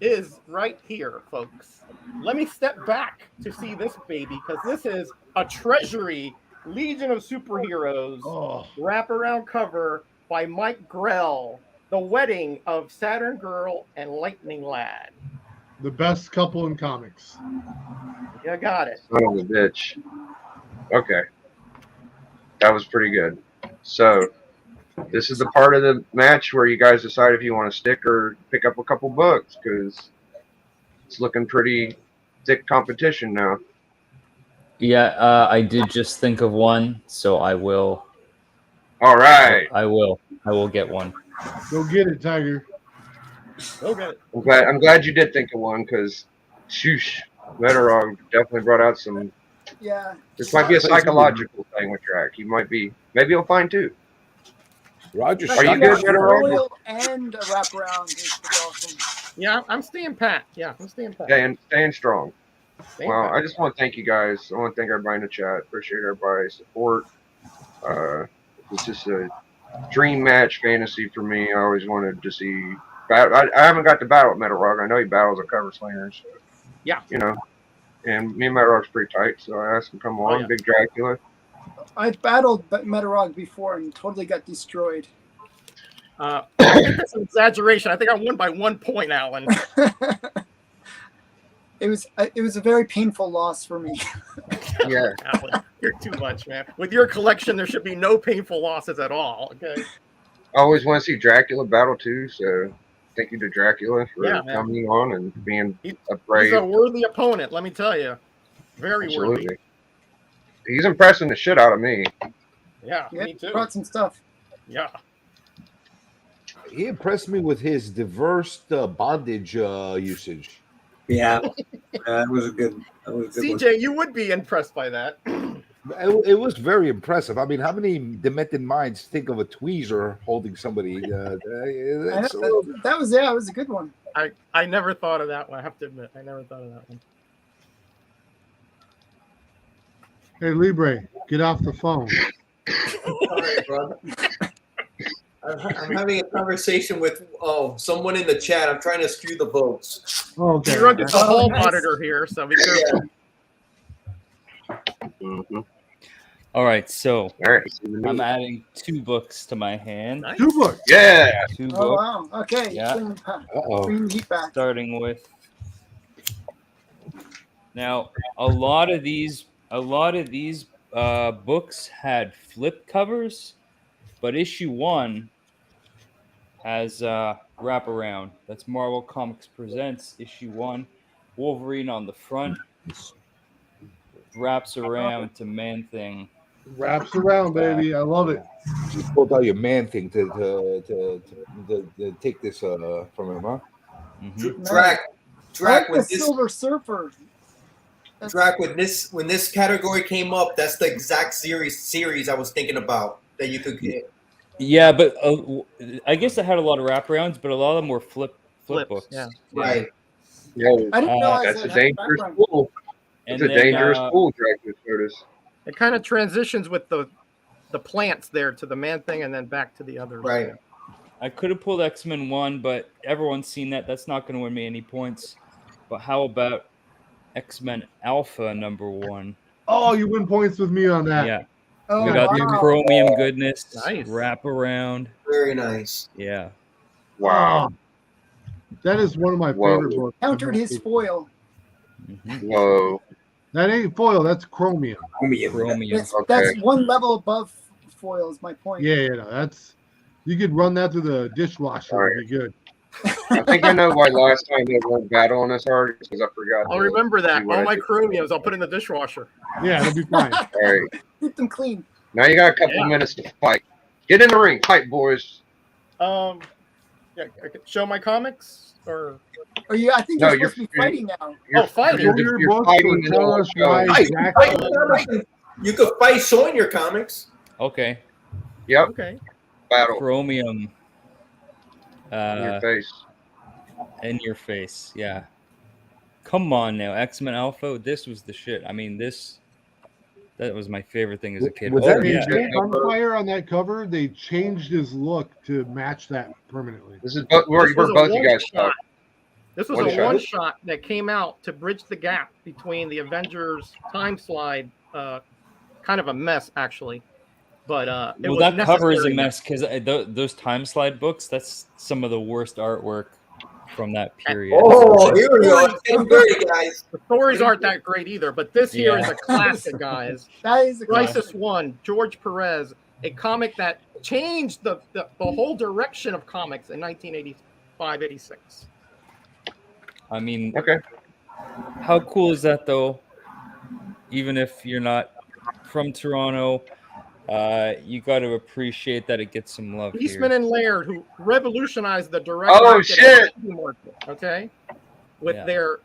is right here, folks. Let me step back to see this baby, because this is a Treasury Legion of Superheroes Oh, wraparound cover by Mike Grell. The wedding of Saturn Girl and Lightning Lad. the best couple in comics. You got it. Son of a bitch. Okay. That was pretty good. So, this is the part of the match where you guys decide if you want to stick or pick up a couple books, because it's looking pretty thick competition now. Yeah, I did just think of one, so I will. All right. I will get one. Go get it, Tiger. Okay. I'm glad you did think of one, because, shoosh, Metarog definitely brought out some. Yeah. This might be a psychological thing with Drac. You might be. Maybe you'll find two. Roger, Are you Yeah, good, Metarog? foil and a wraparound is awesome. Yeah, I'm staying pat. I'm staying pat. Staying strong. Staying Well, pat. I just want to thank you guys. I want to thank everybody in the chat. Appreciate everybody's support. It's just a dream match fantasy for me. I always wanted to see. I haven't got to battle with Metarog. I know he battles at Cover Slingers. Yeah. You know, and me and Metarog's pretty tight, so I asked him to come along. yeah. Big Dracula. I've battled Metarog before and totally got destroyed. I think that's an exaggeration. I think I won by 1 point, Alan. It was a very painful loss for me. Yeah. Alan, you're too much, man. With your collection, there should be no painful losses at all. Okay. I always want to see Dracula battle too, so thank you to Dracula for Yeah, man. coming on and being He's a brave. a worthy opponent, let me tell you. Very worthy. Absolutely. He's impressing the shit out of me. Yeah, Yeah, me too. brought some stuff. Yeah. He impressed me with his diverse bondage usage. Yeah, that was a good. That was a good one. CJ, you would be impressed by that. It was very impressive. I mean, how many demented minds think of a tweezer holding somebody? That's a little- That was it was a good one. I never thought of that one. I have to admit, I never thought of that one. Hey, Libre, get off the phone. Sorry, brother. I'm having a conversation with someone in the chat. I'm trying to skew the votes. Oh, okay. You're under the Oh, whole nice. monitor here, so be careful. Mhm. All right, so All right. let's see the I'm news. adding 2 books to my hand. Nice. 2 books. Yeah. 2 Oh books, wow. Okay. Yeah. Uh-oh. Bring the heat back. starting with. Now, a lot of these books had flip covers, but issue 1 has wraparound. That's Marvel Comics Presents issue 1. Wolverine on the front, wraps around to Man-Thing. Wraps around, baby. I love it. You pulled out your man thing to take this from him, huh? Mhm. Drac, I like the when this Silver Surfer. Drac, when this category came up, that's the exact series I was thinking about that you could get. Yeah, but I guess it had a lot of wraparounds, but a lot of them were flip Flips, books. yeah. Right. Whoa. I didn't realize That's it a had dangerous background. pool. And That's a then, dangerous pool, Dracula Curtis. It kind of transitions with the plants there to the Man-Thing and then back to the others. Right. I could have pulled X-Men 1, but everyone's seen that. That's not going to win me any points. But how about X-Men Alpha number 1? Oh, you win points with me on that. Yeah. Oh We got the wow. chromium goodness, Nice. wrap around. Very nice. Yeah. Wow. Oh, that is one of my Whoa. favorite books. Countered his foil. Mhm. Whoa. That ain't foil. That's chromium. Chromium. That's one level above foil. Is my point. Yeah, no, that's you could run that through the dishwasher. All It'd be good. I think I know why last time they won battle on this hard because I forgot. I'll to remember that. see what All I my did. chromiums, I'll put in the dishwasher. Yeah, it'll be fine. All right. Keep them clean. Now you got a couple Yeah. minutes to fight. Get in the ring. Fight, boys. Yeah, I could show my comics or Or you? I think No, you're supposed to be fighting now. fighting. Show your You're books fighting or in tell the us show. why Fight, Dracula. You could fight showing your comics. Okay. Yep. Okay. Battle. Chromium. In your face. In your face. Yeah. Come on now. X-Men Alpha. This was the shit. I mean, that was my favorite thing as a kid. Was Oh, that yeah. Jay Gunfire on that cover, they changed his look to match that permanently. This is where This was a both you guys one-shot. start. This was One a shot. one shot that came out to bridge the gap between the Avengers time slide, kind of a mess actually, but it Well, was that cover is a necessary. mess because those time slide books, that's some of the worst artwork from that period. Oh, here we go. 10:30, guys. The stories aren't that great either, but this here is Yeah. a classic, guys. That is a Crisis 1, George Perez, a comic that changed the whole direction of comics in 1985-86. I mean, Okay. how cool is that though? Even if you're not from Toronto, you got to appreciate that it gets some love Eastman here. and Laird, who revolutionized the direct Oh, market shit. and the market, okay, with Yeah.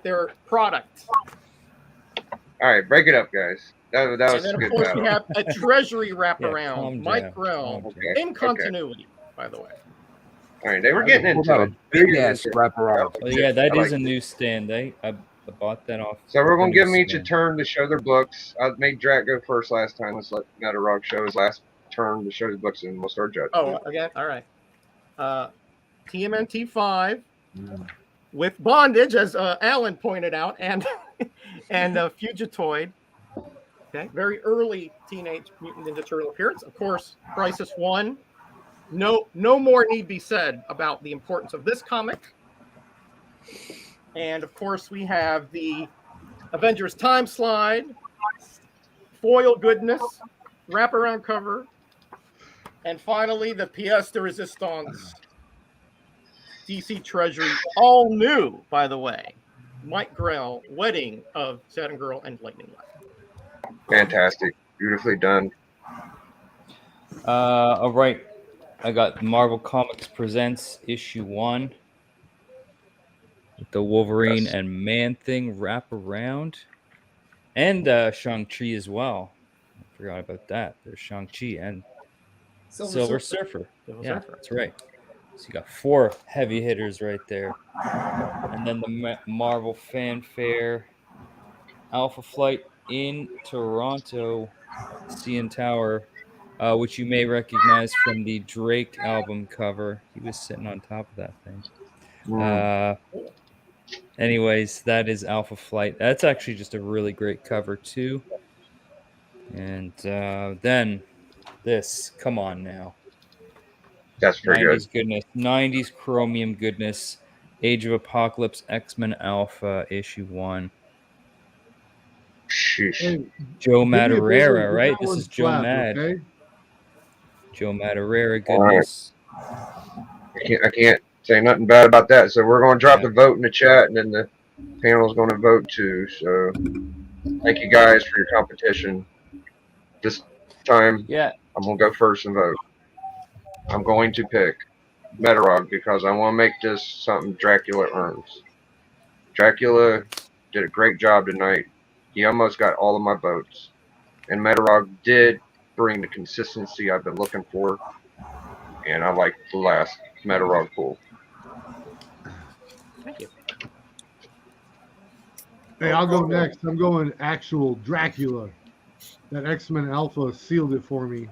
their product. All right. Break it up, guys. That And was then a of good course battle. we have a treasury Yeah, wraparound, calm Mike down, Grell, calm down. Okay. in continuity, by the way. All right. They were getting Pulled into out it. a big ass wraparound. Well, yeah, that I is like a it. new stand. I bought that off. So we're gonna the give them each a newsstand. turn to show their books. I made Drac go first last time. Let's let Metarog show his last turn to show his books, and we'll start judging. Oh, again, all right. TMNT 5 with Bondage, as Alan pointed out, and Fugitoid. Okay, very early Teenage Mutant Ninja Turtle appearance. Of course, Crisis 1. No more need be said about the importance of this comic. And of course, we have the Avengers Time Slide, foil goodness, wraparound cover, and finally the pièce de résistance, DC Treasury, all new, by the way. Mike Grell, Wedding of Saturn Girl and Lightning Lad. Fantastic. Beautifully done. All right. I got Marvel Comics Presents issue 1. With the Wolverine Yes. and Man-Thing wraparound. And Shang-Chi as well. I forgot about that. There's Shang-Chi and Silver Surfer. Yeah, that's right. So you got 4 heavy hitters right there. And then the Marvel Fanfare Alpha Flight in Toronto, CN Tower, which you may recognize from the Drake album cover. He was sitting on top of that thing. Anyways, that is Alpha Flight. That's actually just a really great cover too. And then this, come on now. That's pretty 90s good. goodness. 90s Chromium goodness. Age of Apocalypse, X-Men Alpha, issue 1. Sheesh. Hey, Joe give me a big one Madureira, for right? that This one is Joe slap, Mad. okay? Joe Madureira All right. goodness. I can't say nothing bad about that. So we're going to drop Yeah. the vote in the chat, and then the panel's going to vote too. So thank you guys for your competition. This time, Yeah. I'm going to go first and vote. I'm going to pick Metarog because I want to make this something Dracula earns. Dracula did a great job tonight. He almost got all of my votes. And Metarog did bring the consistency I've been looking for. And I like the last Metarog pull. Thank you. Hey, I'll go next. I'm going actual Dracula. That X-Men Alpha sealed it for me.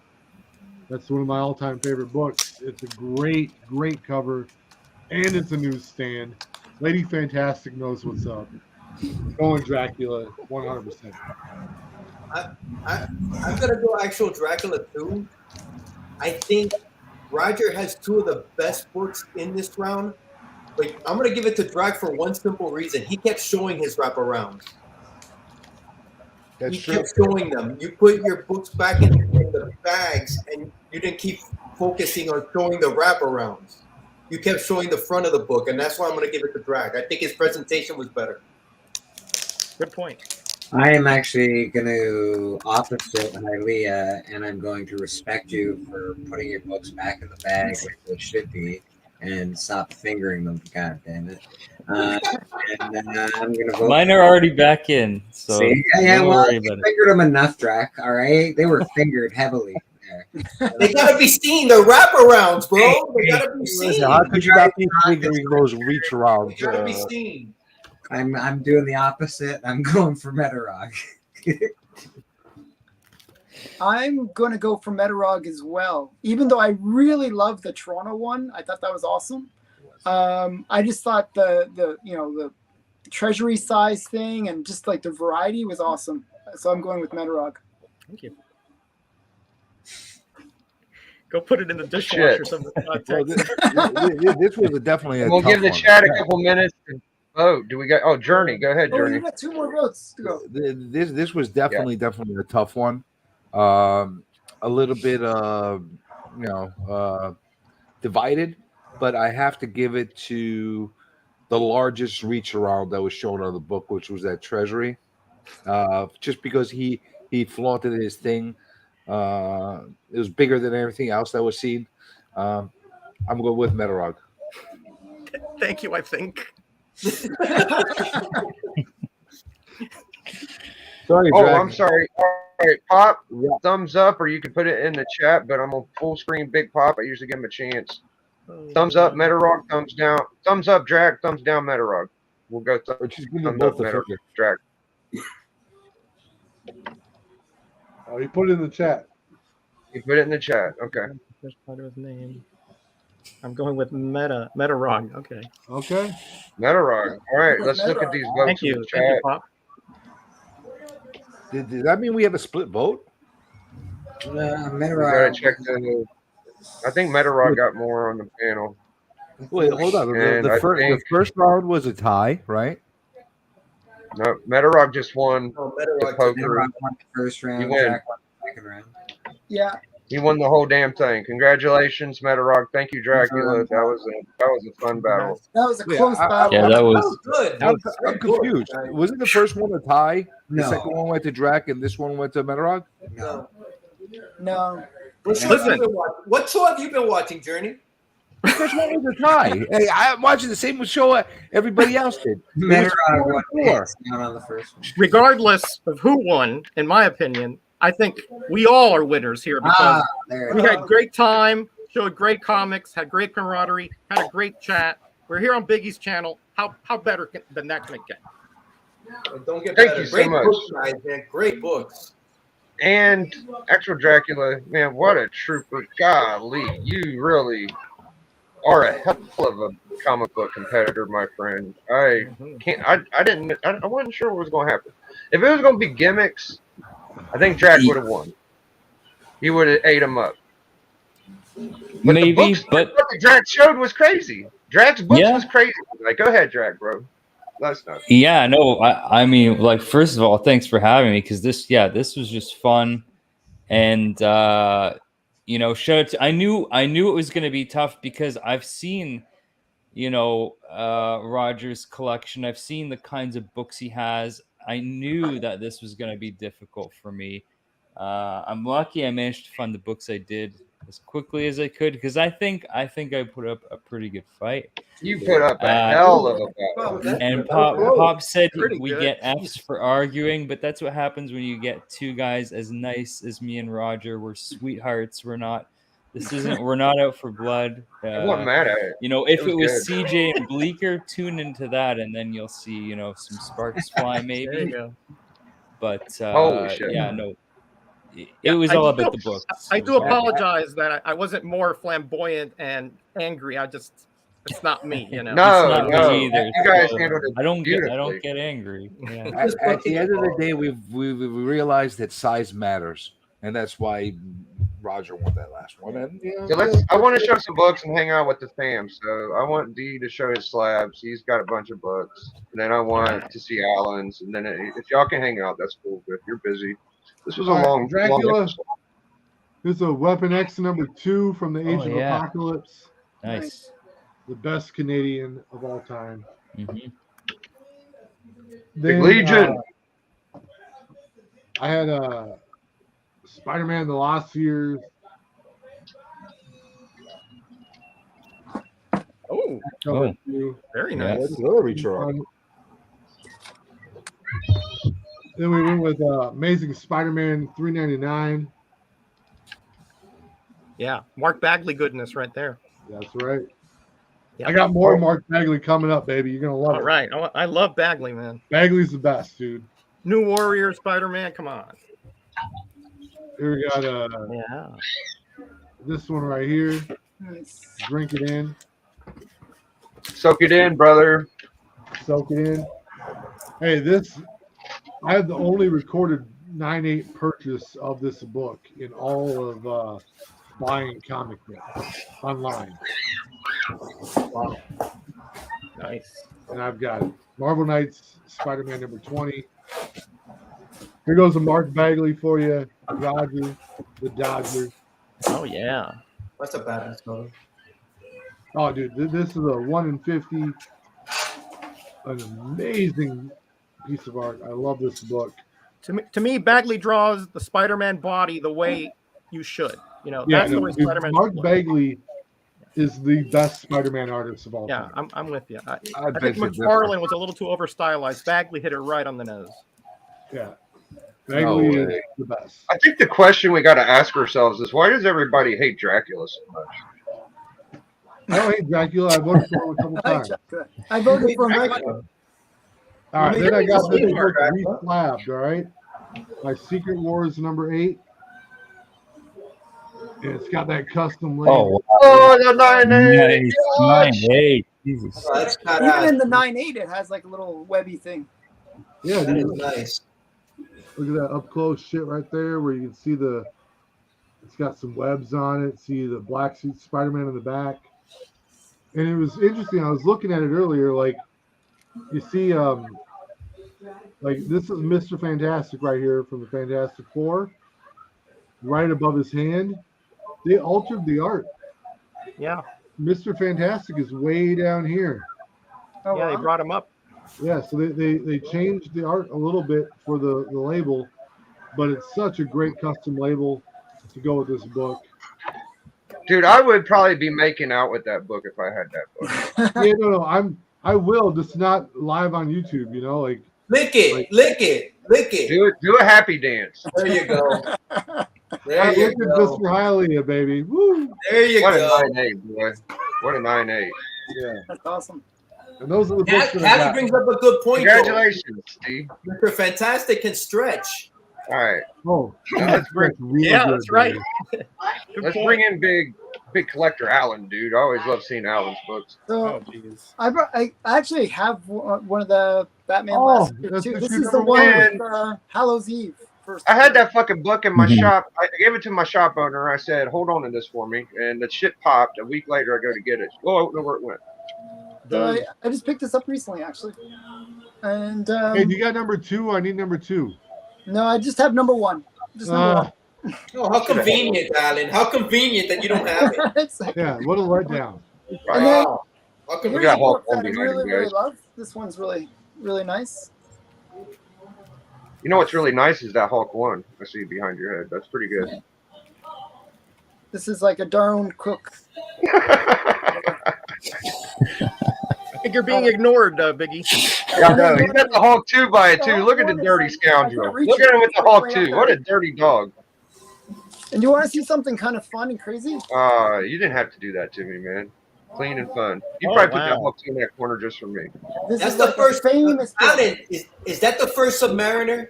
That's one of my all-time favorite books. It's a great, great cover, and it's a newsstand. Lady Fantastic knows what's up. Going Dracula, 100%. I'm gonna go actual Dracula too. I think Roger has two of the best books in this round, but I'm gonna give it to Drac for one simple reason. He kept showing his wraparounds. That's He true. kept showing them. You put your books back in the bags, and you didn't keep focusing on showing the wraparounds. You kept showing the front of the book, and that's why I'm gonna give it to Drac. I think his presentation was better. Good point. I am actually going to opposite Hialeah, and I'm going to respect you for putting your books back in the bag where they should be and stop fingering them. God damn it. And I'm going to vote. Mine are already back in, so See? don't Well, worry you about it. fingered them enough, Drac. All right, they were fingered heavily there. They gotta be seen. The wraparounds, bro. They gotta be seen. Listen, how could you not be figuring those reach arounds? They gotta be seen. I'm doing the opposite. I'm going for Metarog. I'm going to go for Metarog as well. Even though I really love the Toronto one, I thought that was awesome. I just thought the treasury size thing and just like the variety was awesome. So I'm going with Metarog. Thank you. Go put it in the dishwasher. Well, this was definitely a We'll tough give the one. chat a couple minutes to vote. Do we got? Oh, Journey, go ahead, Oh, you Journey. got 2 more votes to go. This was definitely a tough one. A little bit divided, but I have to give it to the largest reach around that was shown on the book, which was that treasury. Just because he flaunted his thing. It was bigger than everything else that was seen. I'm going with Metarog. Thank you, I think. Sorry, Oh, Drac. I'm sorry. All right, Pop, Yeah. thumbs up, or you can put it in the chat, but I'm on full screen Big Pop. I usually give him a chance. Thumbs up, Metarog. Thumbs down. Thumbs up, Drac. Thumbs down, Metarog. We'll go Or just give them thumbs both up, the Metarog. finger. Drac. Oh, you put it in the chat. You put it in the chat. Okay. There's part of his name. I'm going with Metarog. Okay. Okay. Metarog. All right, let's look at these votes Thank in you. the Thank you, chat. Pop. Did that mean we have a split vote? We gotta Metarog. check the. I think Metarog got more on the panel. Wait, hold on. And I The think- first round was a tie, right? No, Metarog just won Oh, the Metarog. poker. Metarog won the first round. You win. Drac won the second round. Yeah. He won the whole damn thing. Congratulations, Metarog. Thank you, Dracula. That was a fun battle. That was a Yeah, close battle. Yeah, that That was was good. I'm Very good. confused. Wasn't the first one a tie? The No. second one went to Drac, and this one went to Metarog? No. No. What show Listen. have you been watching? What show have you been watching, Journey? The first one was a tie. Hey, I'm watching the same show everybody else did. Metarog won 4-4. hands down on the first one. Regardless of who won, in my opinion, I think we all are winners here because There we it is. had great time, showed great comics, had great camaraderie, had a great chat. We're here on Biggie's channel. How better than that can it get? Don't get Thank better. you so Great much. books, guys, man. Great books. and actual Dracula, man, what a trooper! Golly, you really are a hell of a comic book competitor, my friend. I can't. I wasn't sure what was going to happen. If it was going to be gimmicks, I think Drac would have won. He would have ate him up. But Maybe, the books, but what Drac showed was crazy. Drac's books was crazy. Like, go ahead, Drac, bro. That's not. Yeah, no, I mean, like, first of all, thanks for having me, because this was just fun, and you know, I knew it was going to be tough because I've seen, you know, Roger's collection. I've seen the kinds of books he has. I knew that this was going to be difficult for me. I'm lucky I managed to find the books I did as quickly as I could, because I think I put up a pretty good fight. You put up a hell of a fight. And Pop said Pretty we good. get Fs for arguing, but that's what happens when you get two guys as nice as me and Roger. We're sweethearts. We're not out for blood. I wasn't mad at it. You know, if it was good. CJ and Bleecker, tune into that, and then you'll see, you know, some sparks fly There maybe. you go. But Holy shit. yeah, no, it Yeah, was I all do- about the books. I It do was all- apologize that I wasn't more flamboyant and angry. It's not me, you know. No, It's not me no. either. You guys So, handled it I don't beautifully. get angry. Yeah. At the end of the day, we realized that size matters, and that's why Roger won that last one. And you know, So I want to show some books and hang out with the fam. So I want D to show his slabs. He's got a bunch of books. And then I want to see Alan's. And then if y'all can hang out, that's cool. But if you're busy, this was a All right, long Dracula. episode. This is a Weapon X #2 from the Age Oh, of yeah. Apocalypse. Nice. The best Canadian of all time. Mhm. Big Legion. I had Spider-Man: The Lost Years. Oh, cover two. very Yeah. nice. that's another reach around. Then we went with Amazing Spider-Man 399. Yeah, Mark Bagley goodness right there. That's right. Yeah. I got more Mark Bagley coming up, baby. You're gonna love All it. right, I love Bagley, man. Bagley's the best, dude. New Warrior, Spider-Man, come on. Here we got Yeah. this one right here. Nice. Drink it in, Soak it in, brother. soak it in. Hey, I have the only recorded 9/8 purchase of this book in all of buying comic books online. Wow. Nice. And I've got Marvel Knights, Spider-Man #20. Here goes a Mark Bagley for you, Roger, the Dodger. Oh yeah. That's a badass cover. Oh, dude, this is a 1 in 50. An amazing piece of art. I love this book. To me, Bagley draws the Spider-Man body the way you should. You know, Yeah, that's the no, way dude, Spider-Man. Mark Bagley is the best Spider-Man artist of all Yeah, time. I'm with you. I I think beg to differ. McFarlane was a little too over stylized. Bagley hit it right on the nose. Yeah. Bagley is way. the best. I think the question we got to ask ourselves is, why does everybody hate Dracula so much? I don't hate Dracula. I voted for him a couple Hi, times. Chuck. I voted for him. All right, then I got this book reslabbed, all right? My Secret Wars #8. And it's got that custom label. Oh, wow. Oh, the 9/8. Nice. 9/8. Jesus. Oh, that's Even badass. in the 9/8, it has like a little webby thing. Yeah, That is dude. nice. Look at that up close shit right there where you can see it's got some webs on it. See the black suit Spider-Man in the back. And it was interesting. I was looking at it earlier. Like, you see, like this is Mr. Fantastic right here from the Fantastic Four. Right above his hand. They altered the art. Yeah, Mr. Fantastic is way down here. Oh, yeah, they wow. brought him up. Yeah, so they changed the art a little bit for the label, but it's such a great custom label to go with this book. Dude, I would probably be making out with that book if I had that book. Yeah, no, I will, just not live on YouTube, you know, like Lick it, lick it, lick it. Do a happy dance. There you go. I There you looked at go. Mr. Hialeah, baby. Woo! There you What a go. 9/8, boy. What a 9/8. Yeah. That's awesome. And those are the books That that I got. brings up a good point. though. Congratulations, Steve. Mr. Fantastic can stretch. All right. Oh, Let's bring Yeah, that's right. baby. Good let's point. bring in big collector Alan, dude. I always love seeing Alan's books. So Oh, jeez. I actually have one of the Batman Oh, last year that's too. what This you is the number one one. with Hallows Eve. First. I had that fucking book in my Mhm. shop. I gave it to my shop owner. I said, "Hold on to this for me," and the shit popped. A week later, I go to get it. Oh, I don't know where it went. So I just picked this up recently, actually. And Hey, do you got number 2? I need number 2. no, I just have number 1. Just number one. Oh, how convenient, Alan. How convenient that you don't have it. It's like, Yeah, what a letdown. and then Wow. How We here's got a book Hulk Hogan that I behind really, you really guys. love. This one's really, really nice. You know what's really nice is that Hulk 1. I see behind your head. That's pretty good. This is like a Darwin Cook. I think you're being ignored, Biggie. Yeah, I know. He's got the Hulk 2 by it, too. Look at the dirty scoundrel. Look at him with the Hulk 2. What a dirty dog. And you want to see something kind of fun and crazy? You didn't have to do that to me, man. Clean and fun. You Oh, probably put that wow. Hulk 2 in that corner just for me. This That's is the like first. a famous book. Alan, is that the first Submariner?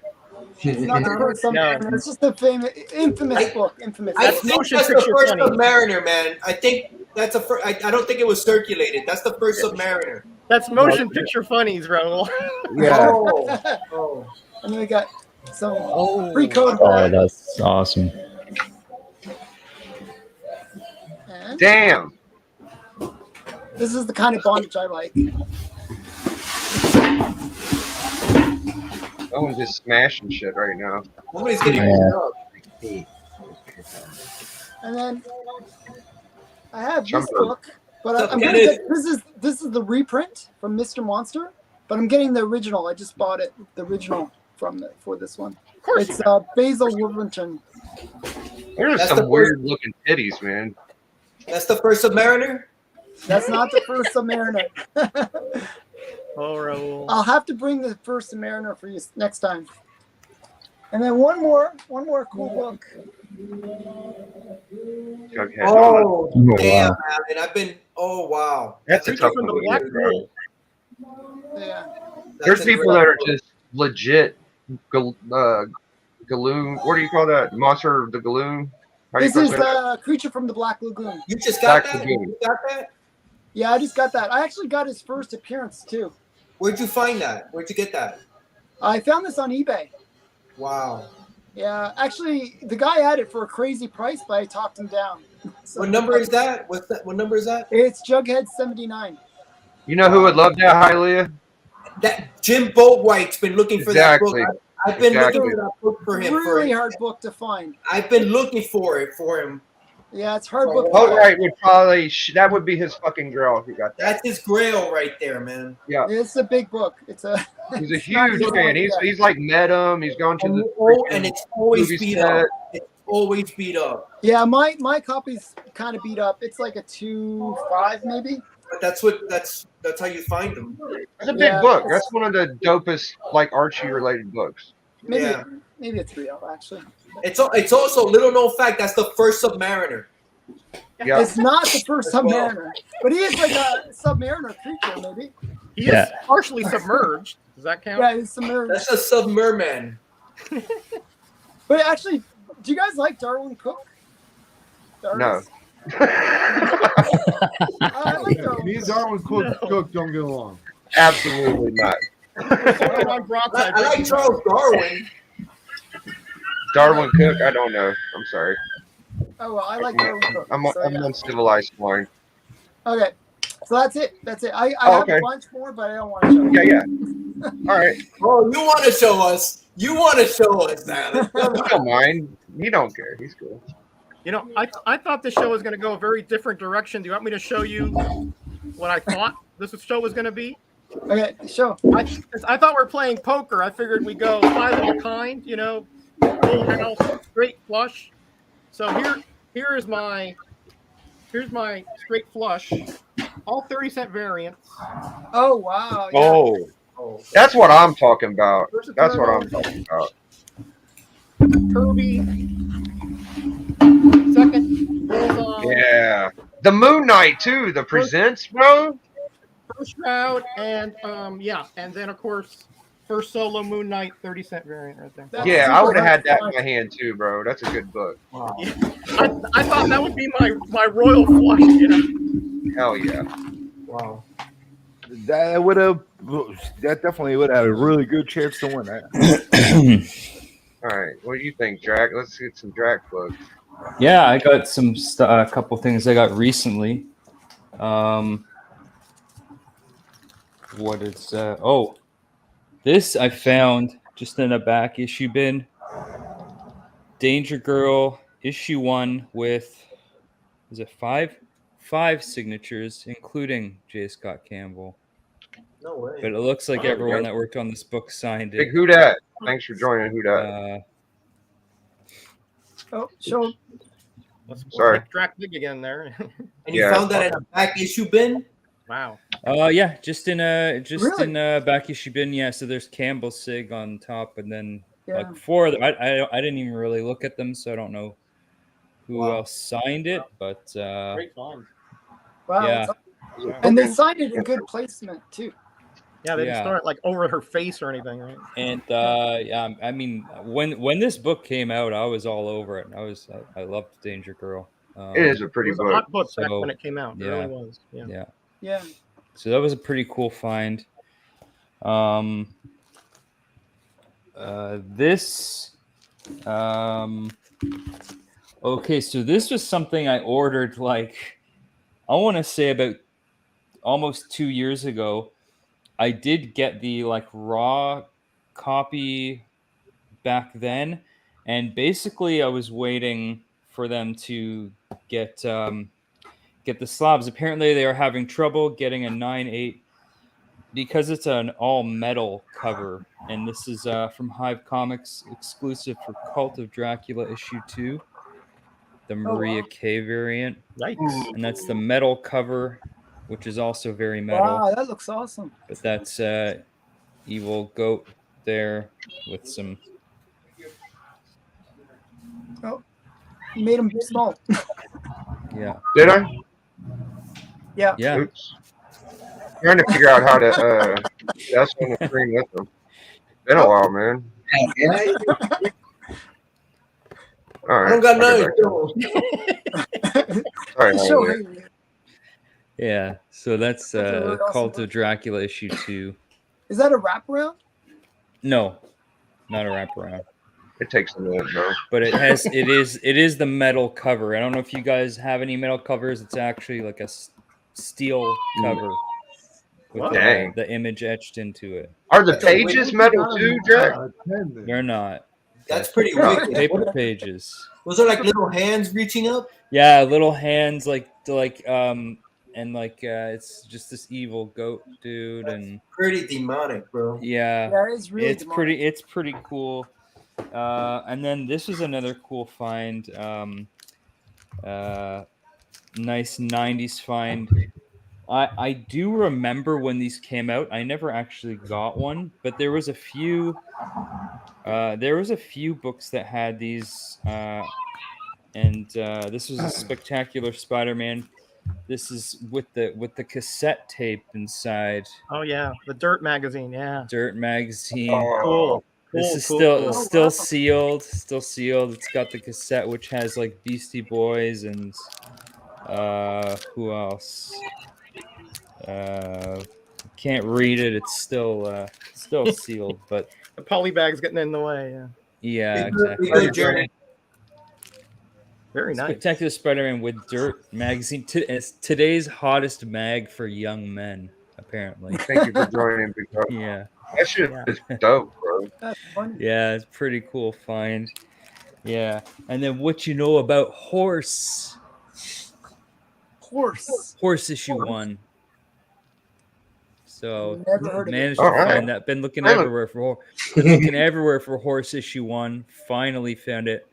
It's not the first Submariner. It's just a famous, infamous book. Infamous. I That's think motion that's the picture first funny. Submariner, man. I think that's a first. I don't think it was circulated. That's the first Submariner. That's motion picture funnies, Raul. Yeah. Oh. And then we got some free code. Oh, that's awesome. And Damn. this is the kind of bondage I like. That one's just smashing shit right now. Nobody's getting Yeah. And then I have this Jumper. book, but So I'm gonna Kenneth- get this is the reprint from Mr. Monster, but I'm getting the original. I just bought it, the original for this one. Of course. It's Basil Wolverton. There's That's some the weird looking titties, man. That's the first Submariner. That's not the first Submariner. Oh, Raul. I'll have to bring the first Submariner for you next time. And then one more cool book. Jughead. Oh, Oh, damn, wow. Alan. I've been. Oh, wow. That's a Creature tough from one. the Black to do, Pool. Yeah. There's That's a people great that are book. just legit Galoon. What do you call that? Monster of the Galoon? How do you This is pronounce that? Creature from the Black Lagoon. You just got Black that? Lagoon. You got that? Yeah, I just got that. I actually got his first appearance too. Where'd you find that? Where'd you get that? I found this on eBay. Wow. Yeah, actually, the guy had it for a crazy price, but I talked him down. So What number is that? What's that? What number is that? It's Jughead 79. You know who would love that, Hialeah? That Jim Boatwright's been looking for Exactly. that book. I've been Exactly. looking for that book for him. Really hard book to find. I've been looking for it for him. Yeah, it's a hard book. to Oh, find. right. Would probably that would be his fucking girl if he got that. That's his grail right there, man. Yeah, It's a big book. It's a. he's a it's not huge easy fan. to He's get. he's like met him. He's gone to And, the and it's always movie beat set. up. It's always beat up. Yeah, my copy's kind of beat up. It's like a 2.5 maybe. But that's how you find them. It's a big Yeah, book. it's- That's one of the dopest like Archie related books. Maybe Yeah. maybe a 3.0 actually. It's also little known fact. That's the first Submariner. Yeah. It's not the first Well. Submariner, but he is like a Submariner creature maybe. He Yeah. is partially submerged. Does that count? Yeah, he's submerged. That's a Submerman. But actually, do you guys like Darwin Cook? No. I like Darwin Me and Darwin Cook don't get along. Absolutely not. On broadside. I like Charles Darwin. Darwin Cook, I don't know. I'm sorry. Oh well, I like Darwin Cook. I'm so, I'm yeah. uncivilized swine. Okay, so that's it. That's it. I Oh, have okay. a bunch more, but I don't want to show. Yeah, yeah. All right. Oh, you want to show us? You want to show us, Alan? He don't mind. He don't care. He's cool. You know, I thought this show was going to go a very different direction. Do you want me to show you what I thought this show was going to be? Okay, show. I thought we were playing poker. I figured we go 5 of a kind, you know, full house, straight flush. So here's my straight flush, all 30-cent variants. Oh wow. Yeah. Oh, That's what I'm talking about. Versus That's what Turbo, I'm talking about. Kirby, second Bullseye, Yeah. The Moon Knight too. The presents, bro. first round, and yeah, and then of course first solo Moon Knight 30-cent variant right there. That's Yeah, super I would have had hard to that in find. my hand too, bro. That's a good book. Wow. I thought that would be my royal flush. You know? Hell yeah. Wow. That definitely would have a really good chance to win that. All right, what do you think, Drac? Let's get some Drac books. Yeah, I got some a couple things I got recently. What is this I found just in a back issue bin. Danger Girl issue 1 with five signatures, including J. Scott Campbell. No way. But it looks like everyone that worked on this book signed Big it. Who Dat. Thanks for joining Who Dat. Oh, show. Let's Sorry. make Drac big again there. And you Yeah. found that in a back issue bin? Wow. Yeah, just in a Really? back issue bin. Yeah, so there's Campbell Sig on top, and then Yeah. like 4 of them. I didn't even really look at them, so I don't know who Wow. else signed it, but Great find. Wow. Yeah. And they signed it in good placement too. Yeah, they didn't Yeah. start like over her face or anything, right? and yeah, I mean, when this book came out, I was all over it. I loved Danger Girl. It is a It pretty was a book. hot book back So, when it came out. It yeah. really was. Yeah. Yeah, Yeah. so that was a pretty cool find. This okay, so this was something I ordered like I want to say about almost 2 years ago. I did get the like raw copy back then, and basically I was waiting for them to get the slabs. Apparently they are having trouble getting a 9/8 because it's an all metal cover, and this is from Hive Comics, exclusive for Cult of Dracula issue 2, the Maria wow. K variant, Yikes. and that's the metal cover, which is also very metal. Wow, that looks awesome. But that's Evil Goat there with some. Oh, you made them small. Yeah. Did I? Yeah. Yeah. Oops. Trying to figure out how to that's on the screen with them. Been a while, man. Yeah, All right. I don't got I'll none. get back. Sorry, Show Hollywood. him. Yeah. So that's That's a really awesome Cult book. of Dracula issue 2. Is that a wraparound? No, not a wraparound. It takes a minute, bro. But it is the metal cover. I don't know if you guys have any metal covers. It's actually like a steel cover with Dang. the image etched into it. Are the pages metal too, Jack? They're not. That's pretty wicked. Paper pages. Was there like little hands reaching up? Yeah, little hands and it's just this evil goat dude, and Pretty demonic, bro. yeah, Yeah, it's really it's pretty cool. And then this is another cool find. Nice 90s find. I do remember when these came out. I never actually got one, but there was a few books that had these, and this was a Spectacular Spider-Man. This is with the cassette tape inside. Oh yeah, the Dirt magazine. Yeah. Dirt magazine. Cool. This Cool, is cool, still cool. sealed. Still sealed. It's got the cassette, which has like Beastie Boys and who else? Can't read it. It's still sealed, but The polybag's getting in the way. Yeah. yeah, Be good, exactly. be good, Jerry. Very nice. Spectacular Spider-Man with Dirt magazine. It's today's hottest mag for young men, apparently. Thank you for joining, Big Dog. Yeah, That shit Yeah. is dope, bro. That's funny. yeah, it's pretty cool find. Yeah, and then what you know about Horse? Horse issue 1. So Never heard of it. managed to All right. find that. Been looking Really? everywhere for Horse issue 1. Finally found it.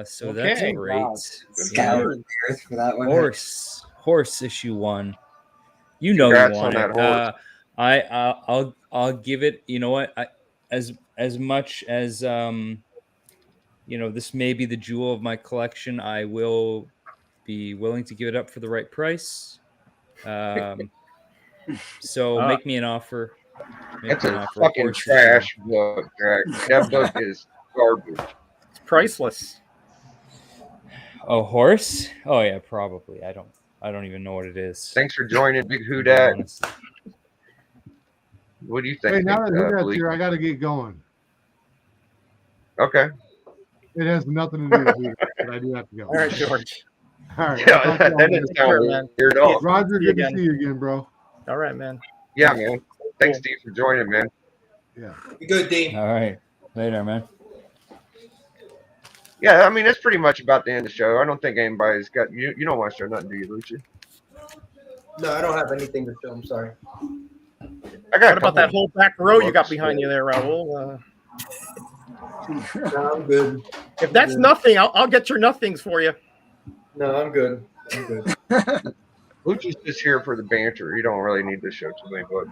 So that's Okay. great. Wow. Yeah. Scouring the earth for that one. Horse issue 1. You know Congrats you on want that it. horse. I'll give it. You know what? As much as this may be the jewel of my collection, I will be willing to give it up for the right price. So make me an offer. Maybe That's a not for fucking horses, trash book, Jack. That book is garbage. It's priceless. A horse? Oh yeah, probably. I don't even know what it is. Thanks for joining, Big Who to be Dat. honest. What do you Hey, think? now that Big, Hudat's Bleak? here, I got to get going. Okay. It has nothing to do with Hudat, but I do have to go. All right, George. All right. Yeah, I'll talk that to y'all doesn't later. Take care, sound man. weird at all. Roger, See you good to again. see you again, bro. All right, man. Yeah, man. Thanks, Steve, for joining, man. Yeah. You good, Dean? All right. Later, man. Yeah, I mean, that's pretty much about the end of the show. I don't think anybody's got you. You don't want to show nothing, do you, Lucy? No, I don't have anything to show. I'm sorry. I got. What about that whole back row you got behind you there, Raul? No, I'm good. If that's nothing, I'll get your nothings for you. No, I'm good. I'm good. Lucci's just here for the banter. You don't really need to show too many books.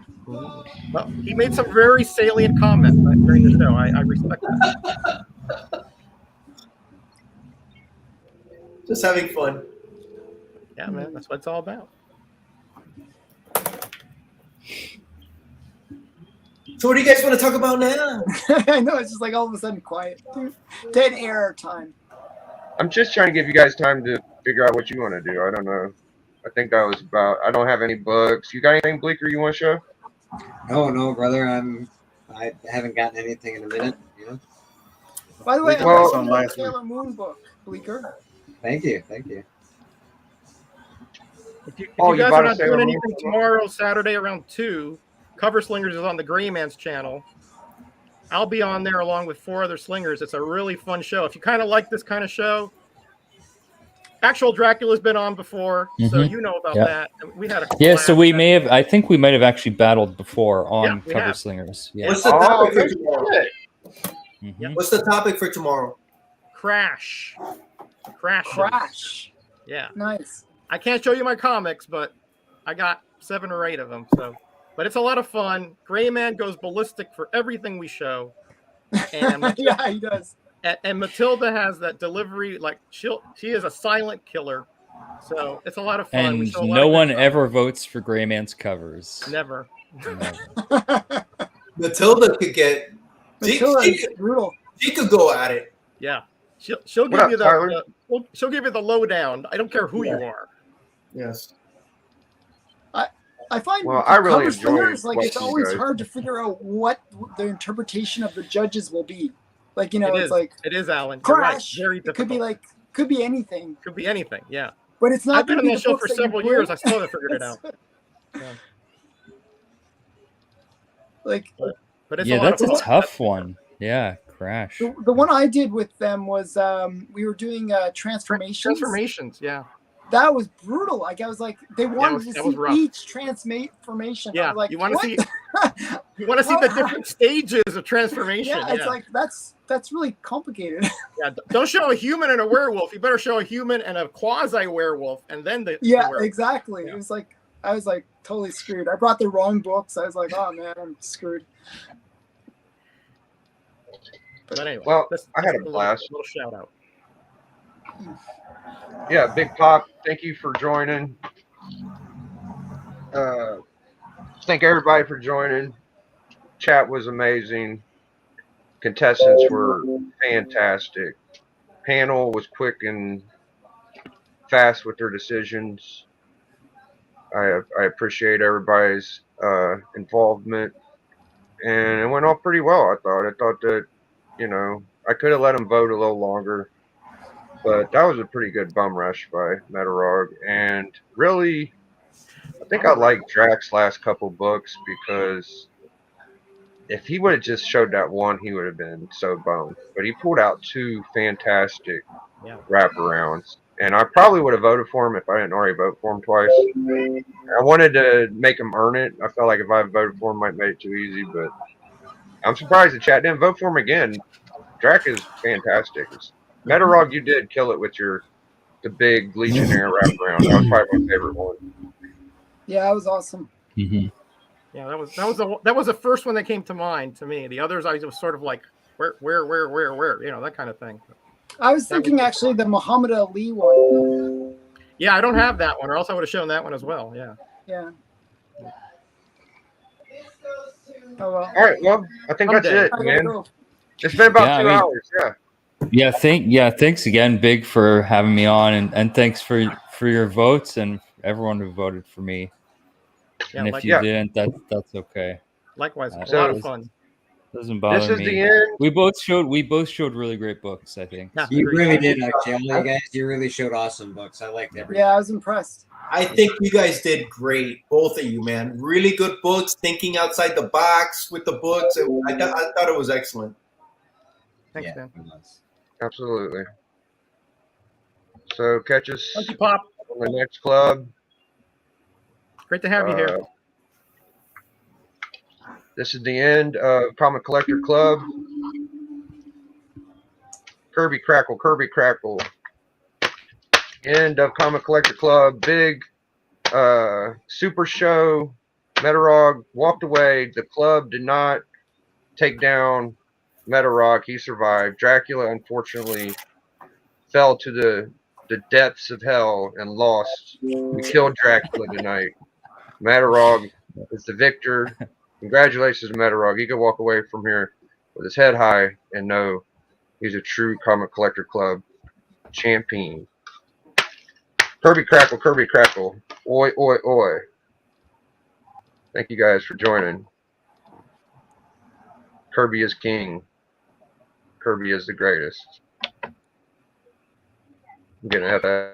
Well, he made some very salient comments during the show. I respect that. Just having fun. Yeah, man, that's what it's all about. So what do you guys want to talk about now? I know, it's just like all of a sudden quiet. Dead air time. I'm just trying to give you guys time to figure out what you want to do. I don't know. I think that was about. I don't have any books. You got anything, Bleeker, you want to show? No, brother. I haven't gotten anything in a minute. You know. By the way, I'm Well- reading the Sailor Moon book, Bleeker. Thank you. If you Oh, guys you are bought a not Sailor doing Moon anything book? tomorrow, Saturday around 2, Cover Slingers is on the Gray Man's channel. I'll be on there along with 4 other slingers. It's a really fun show. If you kind of like this kind of show, Actual Dracula's been on before, so Mhm. you know about Yeah. that. We had a Yeah, so blast. we may have. I think we might have actually battled before on Yeah, we Cover have. Slingers. Yeah. What's the Oh, topic for good tomorrow? shit. Mhm. What's the topic for tomorrow? Crash. Crash. Yeah. Nice. I can't show you my comics, but I got 7 or 8 of them. So, but it's a lot of fun. Gray Man goes ballistic for everything we show, and Yeah, he does. and Matilda has that delivery. Like she is a silent killer, so it's a lot of fun. We And show a lot no of good one stuff. ever votes for Gray Man's covers. Never. Never. Matilda could get. Matilda is brutal. She could go at it. Yeah, she'll What give up, you Tyler? she'll give you the lowdown. I don't care who you are. Yes. I find Well, I really Cover enjoy Slingers, like it's watching you always guys. hard to figure out what the interpretation of the judges will be. Like, you know, It it's is. like It is, Alan. You're right. Crash. Very It difficult. could be anything, Could be anything. Yeah. but it's not. I've been gonna on be that the show books for that you several bring. years. I still haven't figured it out. Yeah. Like But it's Yeah, a lot that's of a fun. tough one. Yeah, Crash. the one I did with them was we were doing transformations. Transformations. Yeah. That was brutal. Like I was like, they wanted that to was see rough. each transformation. I Yeah. was like, You want to what? see? You want to see the different stages of transformation. Yeah, it's like that's really complicated. Yeah, don't show a human and a werewolf. You better show a human and a quasi werewolf, and then the Yeah, werewolf. exactly. Yeah. It was like I was like totally screwed. I brought the wrong books. I was like, oh man, I'm screwed. But anyway, Well, that's I had a little- blast. Little shout out. Yeah, Big Pop, thank you for joining. Thank everybody for joining. Chat was amazing. Contestants were fantastic. Panel was quick and fast with their decisions. I appreciate everybody's involvement, and it went off pretty well. I thought that, you know, I could have let them vote a little longer. But that was a pretty good bum rush by Metarog. And really, I think I like Drax's last couple books because if he would have just showed that one, he would have been so bummed. But he pulled out 2 fantastic wraparounds. And I probably would have voted for him if I didn't already vote for him twice. I wanted to make him earn it. I felt like if I voted for him, I might make it too easy. But I'm surprised the chat didn't vote for him again. Drax is fantastic. Metarog, you did kill it with the big Legionnaire wraparound. That was probably my favorite one. Yeah, that was awesome. Mm-hmm. Yeah, that was the first one that came to mind to me. The others, I was sort of like, where, you know, that kind of thing. I was thinking actually the Muhammad Ali one. Yeah, I don't have that one, or else I would have shown that one as well. Yeah. Yeah. Oh well. All right. Well, I think I'm that's dead. it, I gotta man. go. It's been about Yeah, I 2 mean- hours. Yeah. Thanks again, Big, for having me on, and thanks for your votes and everyone who voted for me. Yeah, And if like, you didn't, that's okay. likewise, a So- lot of fun. Doesn't This bother is me. the end. We both showed really great books, I think. Yeah. You Agreed. really did, actually. You guys, you really showed awesome books. I liked everything. Yeah, I was impressed. I think you guys did great, both of you, man. Really good books, thinking outside the box with the books. I thought it was excellent. Thanks, Yeah, man. it was. Absolutely. So catch us Thank you, Pop. on the next club. Great to have you here. This is the end of Comic Collector Club. Kirby Crackle, Kirby Crackle. End of Comic Collector Club. Big Super Show. Metarog walked away. The club did not take down Metarog. He survived. Dracula, unfortunately, fell to the depths of hell and lost. We killed Dracula tonight. Metarog is the victor. Congratulations, Metarog. He can walk away from here with his head high and know he's a true Comic Collector Club champion. Kirby Crackle, Kirby Crackle. Oi, oi, oi. Thank you guys for joining. Kirby is king. Kirby is the greatest. I'm getting F48.